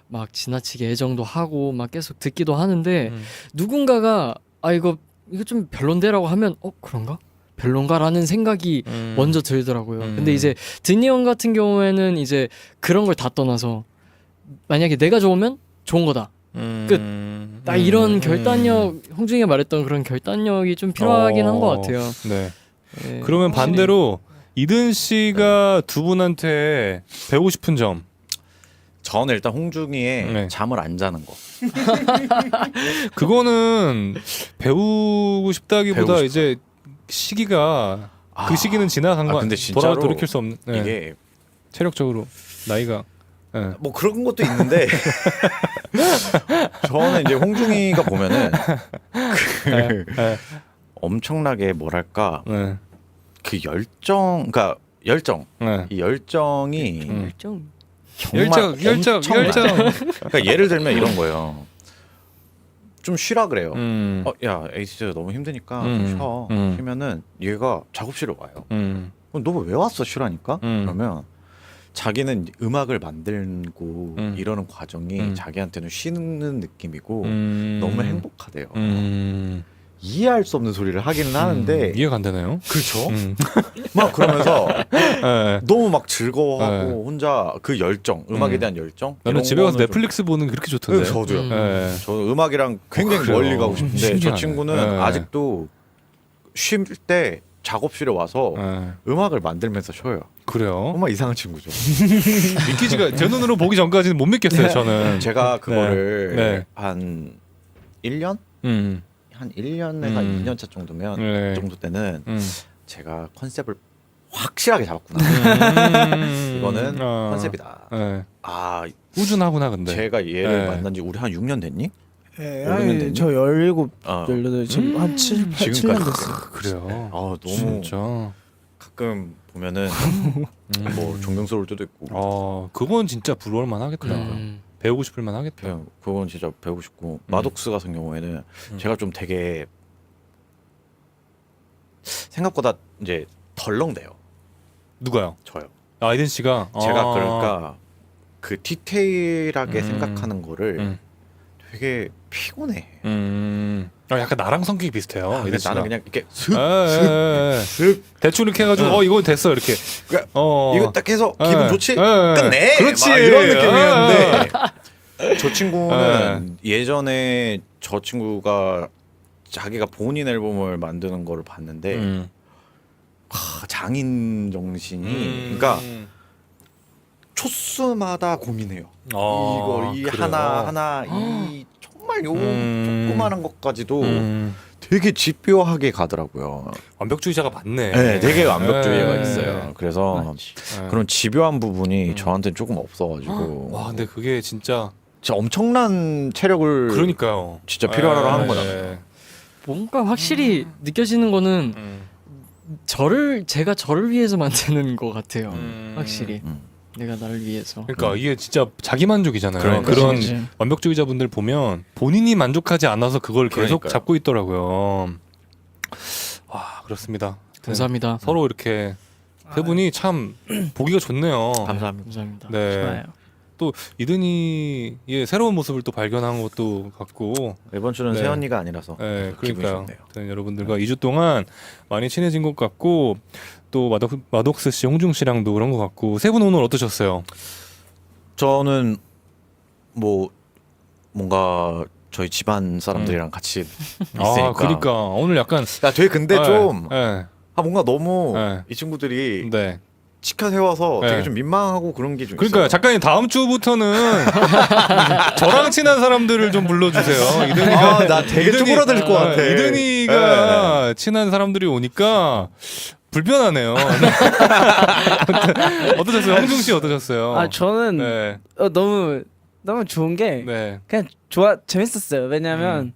막 지나치게 애정도 하고 막 계속 듣기도 하는데 누군가가 이거 좀 별론데라고 하면 그런가? 별론가라는 생각이 먼저 들더라고요. 근데 이제 드니 형 같은 경우에는 이제 그런 걸 다 떠나서 만약에 내가 좋으면 좋은 거다. 끝. 딱 이런 결단력, 홍중이가 말했던 그런 결단력이 좀 필요하긴 한 것 같아요. 네. 네. 그러면 반대로 이든 씨가 두 분한테 배우고 싶은 점. 저는 일단 홍중이의 네. 잠을 안 자는 거. 그거는 배우고 싶다기보다 배우고 이제 시기가 그 시기는 지나간 거 근데 돌아 진짜로 돌이킬 수 없는. 네. 이게 체력적으로 나이가. 네. 뭐 그런 것도 있는데 저는 이제 홍중이가 보면은 네. 엄청나게 뭐랄까 네. 그 열정, 그러니까 열정, 네. 이 열정이 좀 정말 열정. 그러니까 예를 들면 이런 거예요. 좀 쉬라 그래요. 야 에이티즈 너무 힘드니까 좀 쉬어. 쉬면은 얘가 작업실에 와요. 그럼 너 왜 왔어 쉬라니까? 그러면 자기는 음악을 만들고 이러는 과정이 자기한테는 쉬는 느낌이고 너무 행복하대요. 이해할 수 없는 소리를 하기는 하는데 이해가 안 되나요? 그렇죠. 막 그러면서 네. 너무 막 즐거워하고 네. 혼자 그 열정, 음악에 대한 열정. 나는 이런 집에 가서 거는 넷플릭스 보는 게 그렇게 좀... 좋던데. 네, 저도요. 네. 저는 음악이랑 굉장히 그래요? 멀리 가고 싶은데 저 신기하네. 친구는 네. 아직도 쉴 때 작업실에 와서 네. 음악을 만들면서 쉬어요. 그래요? 정말 이상한 친구죠. 믿기지가 제 눈으로 보기 전까지는 못 믿겠어요. 저는. 제가 그거를 네. 한 1년? 음. 한 1년에서 2년 차 정도면 네. 그 정도 때는 음. 제가 컨셉을 확실하게 잡았구나. 이거는 컨셉이다. 네. 아, 꾸준하구나 근데. 제가 얘를 네. 만난 지 우리 한 6년 됐니? 예, 오래는 아니, 됐니? 저 17, 어. 18 지금 한 7, 8, 7년 지금까지. 됐어요. 그래요. 아, 너무 진짜. 가끔 보면은 뭐 존경스러울 때도 있고 그건 진짜 부러울 만하겠더라고요. 배우고 싶을 만하겠다. 그냥 그건 진짜 배우고 싶고 마독스 같은 경우에는 제가 좀 되게 생각보다 이제 덜렁대요. 누가요? 저요. 아이든 씨가. 제가 그러니까 그 디테일하게 음. 생각하는 거를 음. 되게 피곤해. 약간 나랑 성격이 비슷해요. 근데 아이든 씨가. 나는 그냥 이렇게 슥 슥 대충 이렇게 해가지고 이거 됐어 이렇게. 그러니까 어. 이거 딱 해서 기분 좋지? 예. 끝내. 그렇지. 막 이런 느낌이었는데 저 친구는 예. 예전에 저 친구가 자기가 본인 앨범을 만드는 거를 봤는데 장인 정신이 그러니까 초수마다 고민해요. 이 그래요? 하나 이 정말 요 음. 조그마한 것까지도 되게 집요하게 가더라고요. 완벽주의자가 많네. 네, 되게 완벽주의가 네. 있어요. 그래서 네. 그런 집요한 부분이 저한테는 조금 없어가지고 와 근데 그게 진짜 진짜 엄청난 체력을 그러니까요. 진짜 필요하라고 하는 네. 거잖아요. 뭔가 확실히 느껴지는 거는 제가 저를 위해서 만드는 것 같아요. 확실히 내가 나를 위해서. 그러니까 이게 진짜 자기 만족이잖아요. 그러니까. 그런 그치. 완벽주의자분들 보면 본인이 만족하지 않아서 그걸 계속 그러니까요. 잡고 있더라고요. 와 그렇습니다. 감사합니다. 서로 이렇게 세 분이 참 보기가 좋네요. 감사합니다. 감사합니다. 네. 좋아요. 또 이든이의 새로운 모습을 또 발견한 것도 같고, 이번 주는 네. 세연이가 아니라서 네, 기분이 그러니까요. 좋네요. 아무튼 여러분들과 2주 동안 많이 친해진 것 같고, 또 마독스 씨, 홍중 씨랑도 그런 것 같고, 세 분 오늘 어떠셨어요? 저는 뭐 뭔가 저희 집안 사람들이랑 같이 있으니까. 그러니까 오늘 약간 야, 되게 근데 좀 네, 뭔가 너무 네. 이 친구들이 네. 치켜 세워서 네. 되게 좀 민망하고 그런 게 좀 그러니까 있어요. 작가님 다음 주부터는 저랑 친한 사람들을 좀 불러주세요. 이든이가 나 되게 쪼그라들 것 같아. 이든이가 친한 사람들이 오니까 불편하네요. 어떠셨어요? 홍중 씨 어떠셨어요? 아 저는 네, 너무 좋은 게 네, 그냥 재밌었어요. 왜냐하면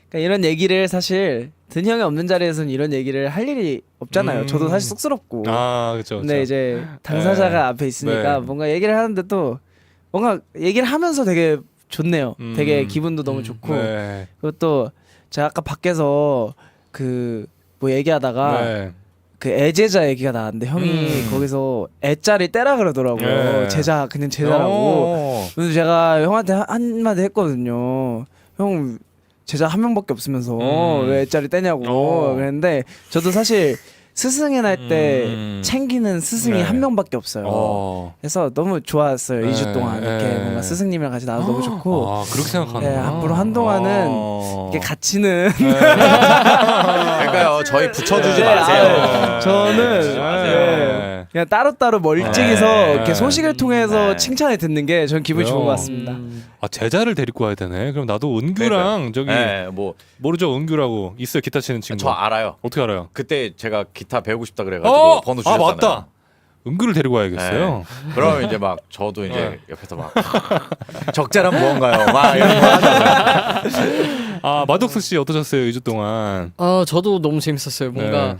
그러니까 이런 얘기를 사실 든이 형이 없는 자리에서는 이런 얘기를 할 일이 없잖아요. 저도 사실 쑥스럽고. 그렇죠. 근데 이제 당사자가 네. 앞에 있으니까 네. 뭔가 얘기를 하는데 또 뭔가 얘기를 하면서 되게 좋네요. 되게 음. 기분도 너무 좋고. 네, 그리고 또 제가 아까 밖에서 그 뭐 얘기하다가 네. 그 애제자 얘기가 나왔는데 형이 거기서 애자를 떼라 그러더라고요. 네. 제자 그냥 제자라고. 그래서 제가 형한테 한마디 했거든요. 형 제자 한 명밖에 없으면서 왜 애자를 떼냐고 그랬는데 저도 사실 스승의 날 때 챙기는 스승이 네. 한 명밖에 없어요. 그래서 너무 좋았어요. 네. 2주 동안 이렇게 네. 뭔가 스승님이랑 같이 나와서 너무 좋고 그렇게 생각하는 네, 앞으로 한동안은 이게 같이는 그러니까요. 저희 붙여주지 네, 마세요. 저는 붙여주지 마세요. 네, 그냥 따로따로 멀찍이서 네. 이렇게 소식을 통해서 네. 칭찬을 듣는 게 전 기분이 그래요? 좋은 것 같습니다. 제자를 데리고 와야 되네. 그럼 나도 은규랑 저기 네, 뭐 저 모르죠? 은규라고 있어요. 기타 치는 친구. 알아요. 어떻게 알아요? 그때 제가 기타 배우고 싶다 그래가지고 번호 주셨잖아요. 맞다. 은규를 데리고 와야겠어요. 네. 그럼 이제 막 저도 이제 네. 옆에서 막 적절한 무언가요? 막 이런 거 하잖아요. 마독스 씨 어떠셨어요? 2주 동안. 저도 너무 재밌었어요. 뭔가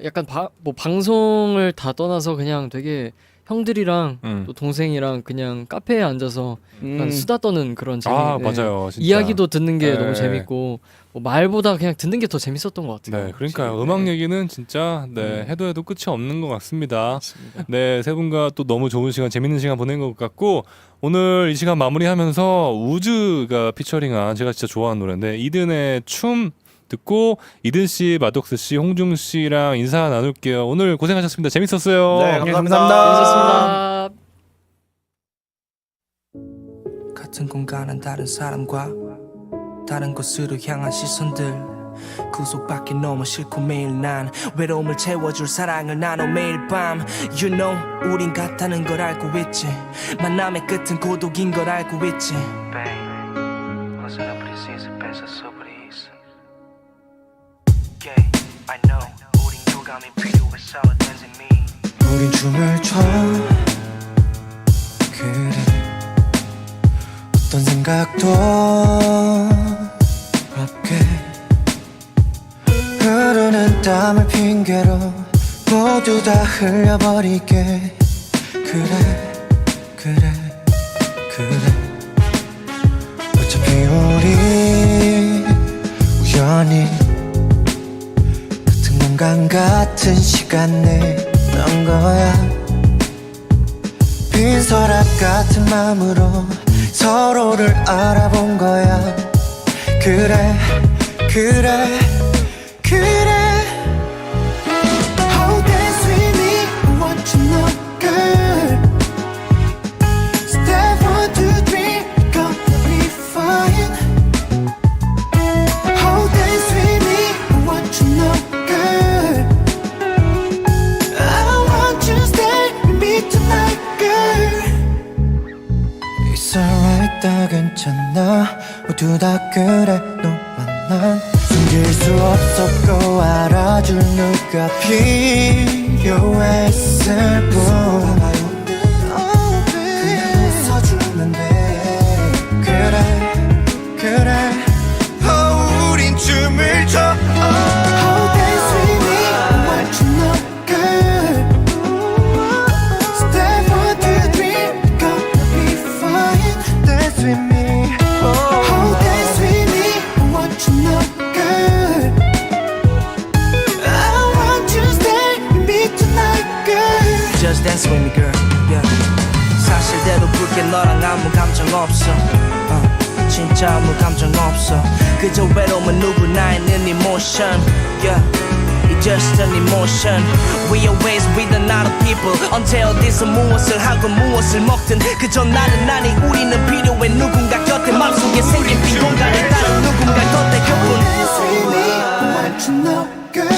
약간 뭐 방송을 다 떠나서 그냥 되게 형들이랑 또 동생이랑 그냥 카페에 앉아서 약간 수다 떠는 그런 재미. 맞아요. 진짜. 이야기도 듣는 게 네. 너무 재밌고 뭐 말보다 그냥 듣는 게 더 재밌었던 것 같아요. 네, 그러니까요. 음악 얘기는 진짜 해도 끝이 없는 것 같습니다. 맞습니다. 네, 세 분과 또 너무 좋은 시간, 재밌는 시간 보낸 것 같고 오늘 이 시간 마무리하면서 우즈가 피처링한 제가 진짜 좋아하는 노래인데 이든의 춤 듣고 이든 씨, 마독스 씨, 홍중 씨랑 인사 나눌게요. 오늘 고생하셨습니다. 재밌었어요. 네, 감사합니다. 재밌었습니다. 같은 공간은 다른 사람과 다른 곳으로 향한 시선들 구속밖에 너무 싫고 매일 난 외로움을 채워줄 사랑을 나눠 매일 밤 You know 우린 같다는 걸 알고 있지 만남의 끝은 고독인 걸 알고 있지 Babe, você não precisa pensar sobre isso Yeah, I know 우린 교감이 필요해서 dancing me 우린 춤을 춰 그래 어떤 생각도 없게 흐르는 땀을 핑계로 모두 다 흘려버리게 그래 그래 그래 어차피 우리 우연히 같은 공간 같은 시간 내던 거야 빈 서랍 같은 마음으로 서로를 알아본 거야 그래 그래 그래 Oh dance with me what you know girl Step 1, 2, 3 gonna be fine Oh dance with me what you know girl I want you to stay with me tonight girl It's alright 다 괜찮아 모두 다 그래 너와 난 숨길 수 없었고 알아줄 누가 필요했을 뿐 그냥 웃어주면 돼 그래 그래 oh, 우린 춤을 춰 Oh dance with me what you know girl Step 1, 2, 3 gonna be fine Dance with me Oh dance with me what you know girl I want you to stay with me tonight girl Just dance with me girl yeah. 사실대로 붉게 너랑 아무 감정 없어 진짜 아무 감정 없어 그저 외로움은 누구나 있는 emotion yeah. It's just an emotion We always with another people Until this 무엇을 하고 무엇을 먹든 그저 나는 아니 우리는 필요해 누군가 곁에 맘속에 생긴 빈 공간에 다른 누군가 곁에 곁분 Dance with me what you know girl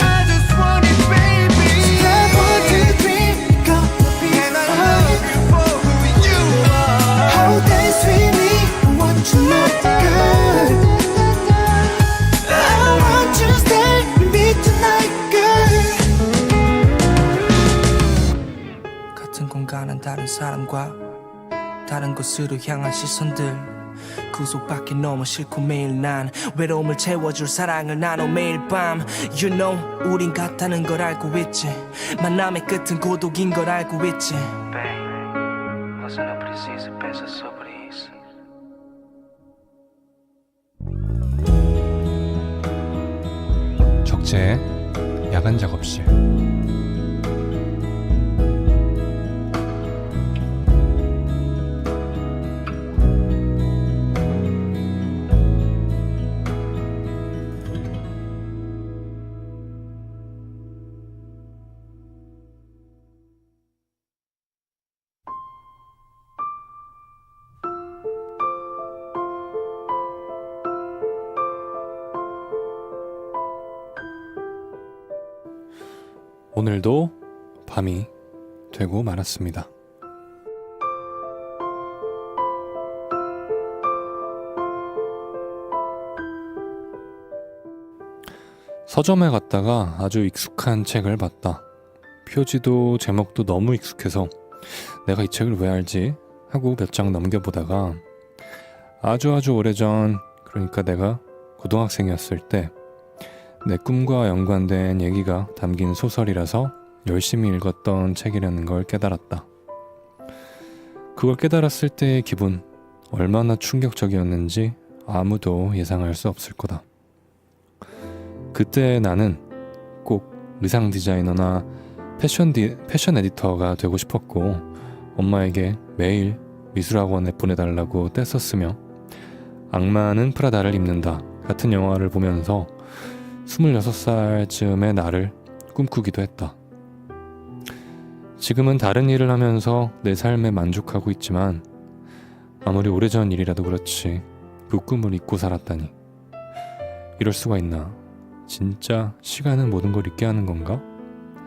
I just want it baby Step 1, 2, 3 gonna be fine for you Oh dance with me what you know girl I want you to stay with me tonight girl 같은 공간은 다른 사람과 다른 곳으로 향한 시선들 구속밖에 너무 싫고 매일 난 외로움을 채워줄 사랑을 나눠 매일 밤 You know 우린 같다는 걸 알고 있지 만남의 끝은 고독인 걸 알고 있지 Babe, você não precisa pensar sobre isso 적재 야간 작업실. 오늘도 밤이 되고 말았습니다. 서점에 갔다가 아주 익숙한 책을 봤다. 표지도 제목도 너무 익숙해서 내가 이 책을 왜 알지? 하고 몇 장 넘겨보다가 아주 오래전, 그러니까 내가 고등학생이었을 때 내 꿈과 연관된 얘기가 담긴 소설이라서 열심히 읽었던 책이라는 걸 깨달았다. 그걸 깨달았을 때의 기분, 얼마나 충격적이었는지 아무도 예상할 수 없을 거다. 그때 나는 꼭 의상 디자이너나 패션 에디터가 되고 싶었고 엄마에게 매일 미술학원에 보내달라고 떼썼으며 악마는 프라다를 입는다 같은 영화를 보면서 26살쯤의 나를 꿈꾸기도 했다. 지금은 다른 일을 하면서 내 삶에 만족하고 있지만 아무리 오래전 일이라도 그렇지 그 꿈을 잊고 살았다니. 이럴 수가 있나? 진짜 시간은 모든 걸 잊게 하는 건가?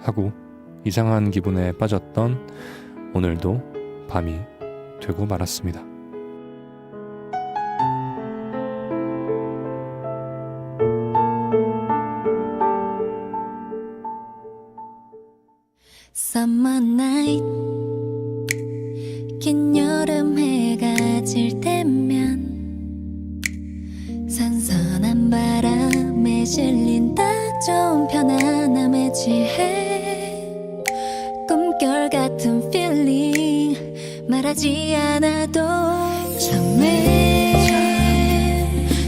하고 이상한 기분에 빠졌던 오늘도 밤이 되고 말았습니다. Summer night 긴 여름 해가 질 때면 선선한 바람에 실린 딱 좋은 편안함에 취해 꿈결 같은 feeling 말하지 않아도 처음에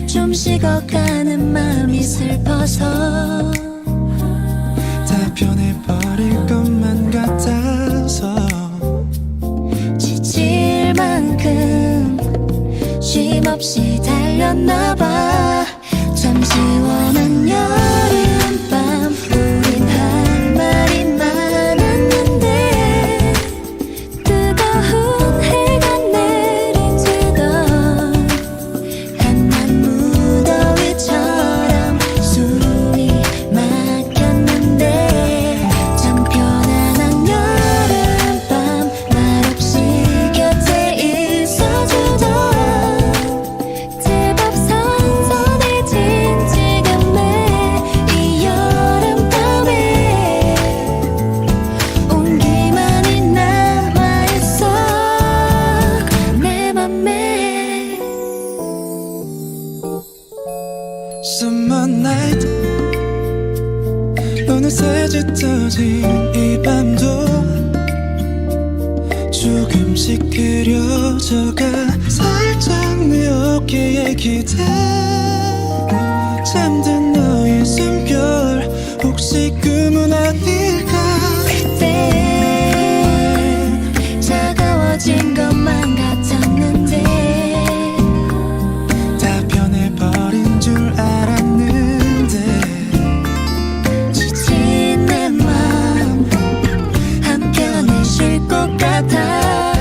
좀 식어가는 마음이 슬퍼서 다 변해버릴 것만 같아서 지칠 만큼 쉼없이 달렸나봐. 참 시원한 여름밤 우린 할 말이 많았는데 뜨거운 해가 내린 뒤도 한낮 무더위처럼 숨이 막혔는데 참 편안한 여름밤 말없이 곁에 있어주던 제법 선선해진 지금의 이 여름밤에 온기만이 남아있어 내 맘에. Summer night 어느새 짙어진 이 밤도 조금씩 그려져가 살짝 내 어깨에 기대 잠든 너의 숨결 혹시 꿈은 아닐까 그땐 차가워진 것만 같았는데 다 변해버린 줄 알았는데 지친 내 맘 한편에 쉴 것 같아.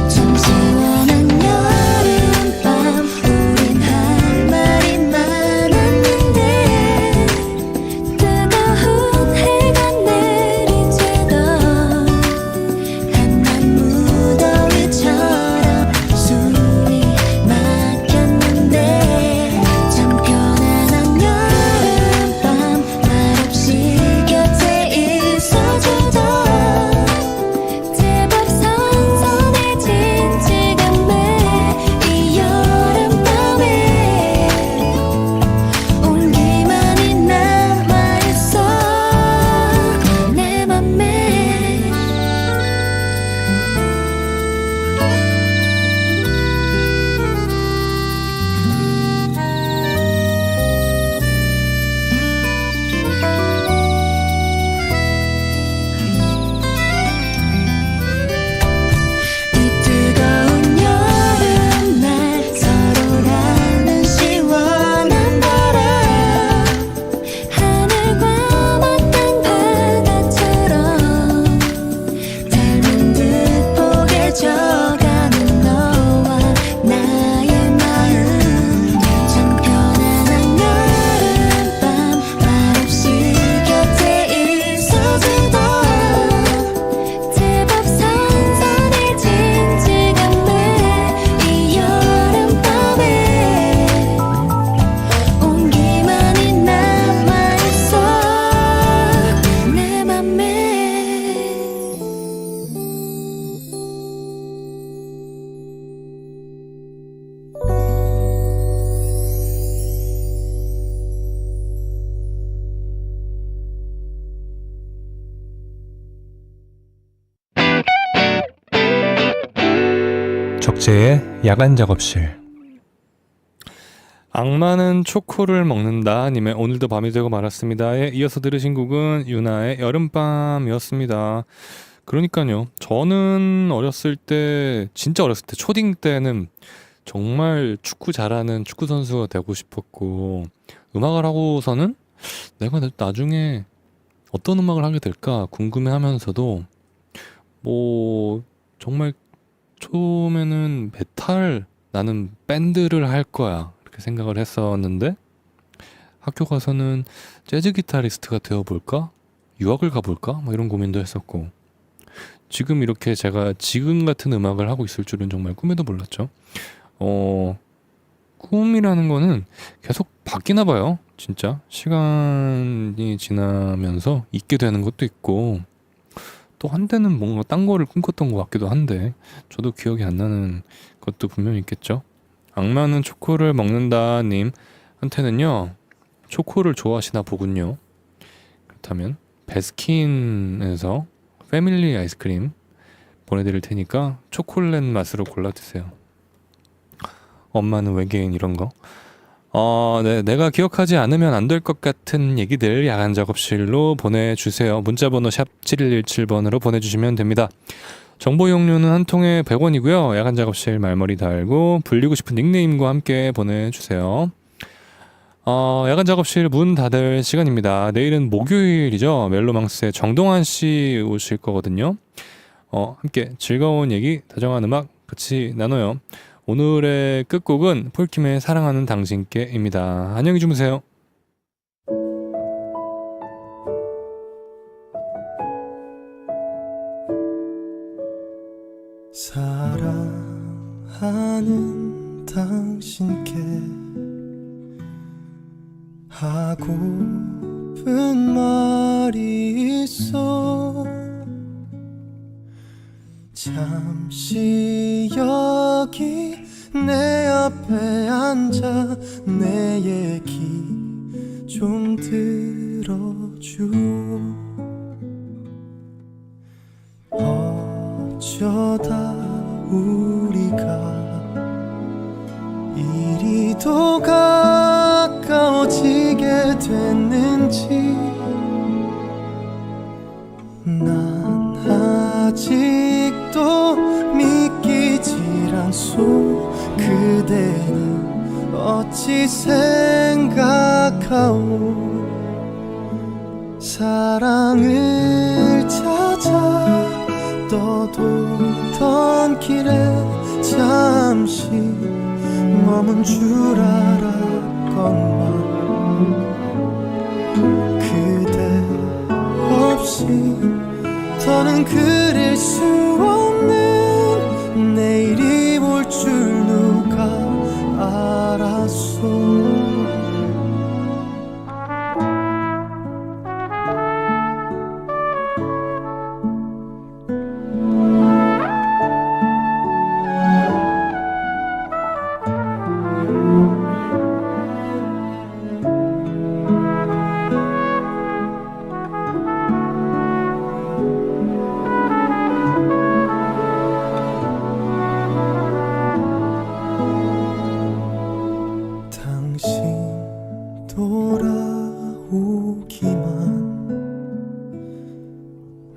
참 시원한 여름밤 우린 할 말이 많았는데 뜨거운 해가 내린 뒤도 한낮 무더위처럼 숨이 막혔는데 참 편안한 여름밤 말없이 곁에 있어주던 제법 선선해진 지금의 이 여름밤에 온기만이 남아있어 내 맘에. 이 뜨거운 여름날 서로라는 시원한 바람 하늘과 맞닿은 바다처럼 닮은 듯 포개져가는 너와 나의 마음 참 편안한 여름밤 말없이 곁에 있어주던 제법 선선해진 지금의 이 여름밤에 온기만이 남아있어 내 맘에. 적재의 야간 작업실. 악마는 초코를 먹는다 님의 오늘도 밤이 되고 말았습니다에 이어서 들으신 곡은 유나의 여름밤이었습니다. 그러니까요, 저는 어렸을 때, 진짜 어렸을 때, 초딩 때는 정말 축구 잘하는 축구 선수가 되고 싶었고, 음악을 하고서는 내가 나중에 어떤 음악을 하게 될까 궁금해하면서도 뭐 정말 처음에는 메탈 나는 밴드를 할 거야 이렇게 생각을 했었는데 학교 가서는 재즈 기타리스트가 되어볼까? 유학을 가볼까? 뭐 이런 고민도 했었고 지금 이렇게 제가 지금 같은 음악을 하고 있을 줄은 정말 꿈에도 몰랐죠. 꿈이라는 거는 계속 바뀌나 봐요. 진짜 시간이 지나면서 잊게 되는 것도 있고 또 한때는 뭔가 딴 거를 꿈꿨던 것 같기도 한데 저도 기억이 안 나는 것도 분명히 있겠죠. 악마는 초코를 먹는다 님 한테는요 초코를 좋아하시나 보군요. 그렇다면 베스킨에서 패밀리 아이스크림 보내드릴 테니까 초콜릿 맛으로 골라 드세요. 엄마는 외계인 이런 거. 네, 내가 기억하지 않으면 안 될 것 같은 얘기들 야간 작업실로 보내주세요. 문자번호 샵 7117번으로 보내주시면 됩니다. 정보 이용료는 한 통에 100원이고요. 야간 작업실 말머리 달고 불리고 싶은 닉네임과 함께 보내주세요. 야간 작업실 문 닫을 시간입니다. 내일은 목요일이죠. 멜로망스의 정동환 씨 오실 거거든요. 함께 즐거운 얘기, 다정한 음악 같이 나눠요. 오늘의 끝곡은 폴킴의 사랑하는 당신께입니다. 안녕히 주무세요. 사랑하는 당신께 하고픈 말이 있어 잠시 여기 내 앞에 앉아 내 얘기 좀 들어줘 어쩌다 우리가 이리도 가까워지게 됐는지 난 아직도 믿기질 않소 그대는 어찌 생각하오 사랑을 찾아 떠돌던 길에 잠시 머문 줄 알았건만 그대 없이 더는 그릴 수 없는 내일이 올 줄 누가 알았소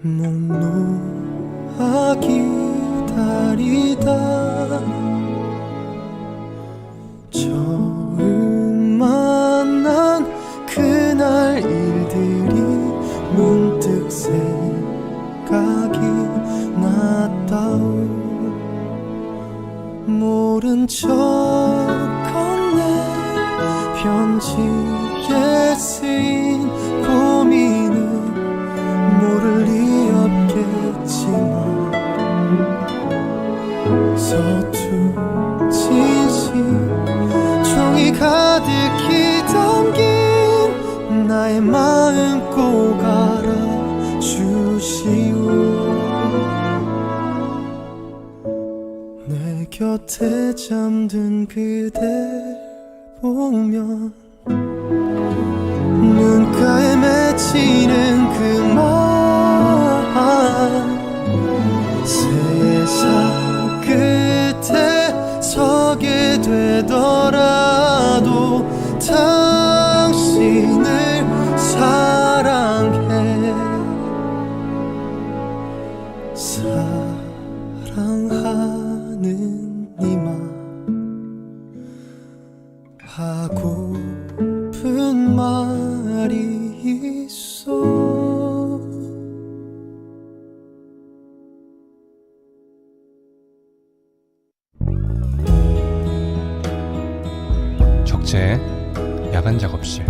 못 놓아 기다리다 처음 만난 그날 일들이 문득 생각이 났다오 모른 척 건넨 편지에 쓰인 고민은 모를 리 없겠지만 서툰 진심 종이 가득히 담긴 나의 마음 꼭 알아주시오 내 곁에 잠든 그댈 보면 눈가에 맺히는 그 말 세상 끝에 서게 되더라도 당신을 사랑해 사랑하는 이마 하고픈 말이 적재 야간 작업실.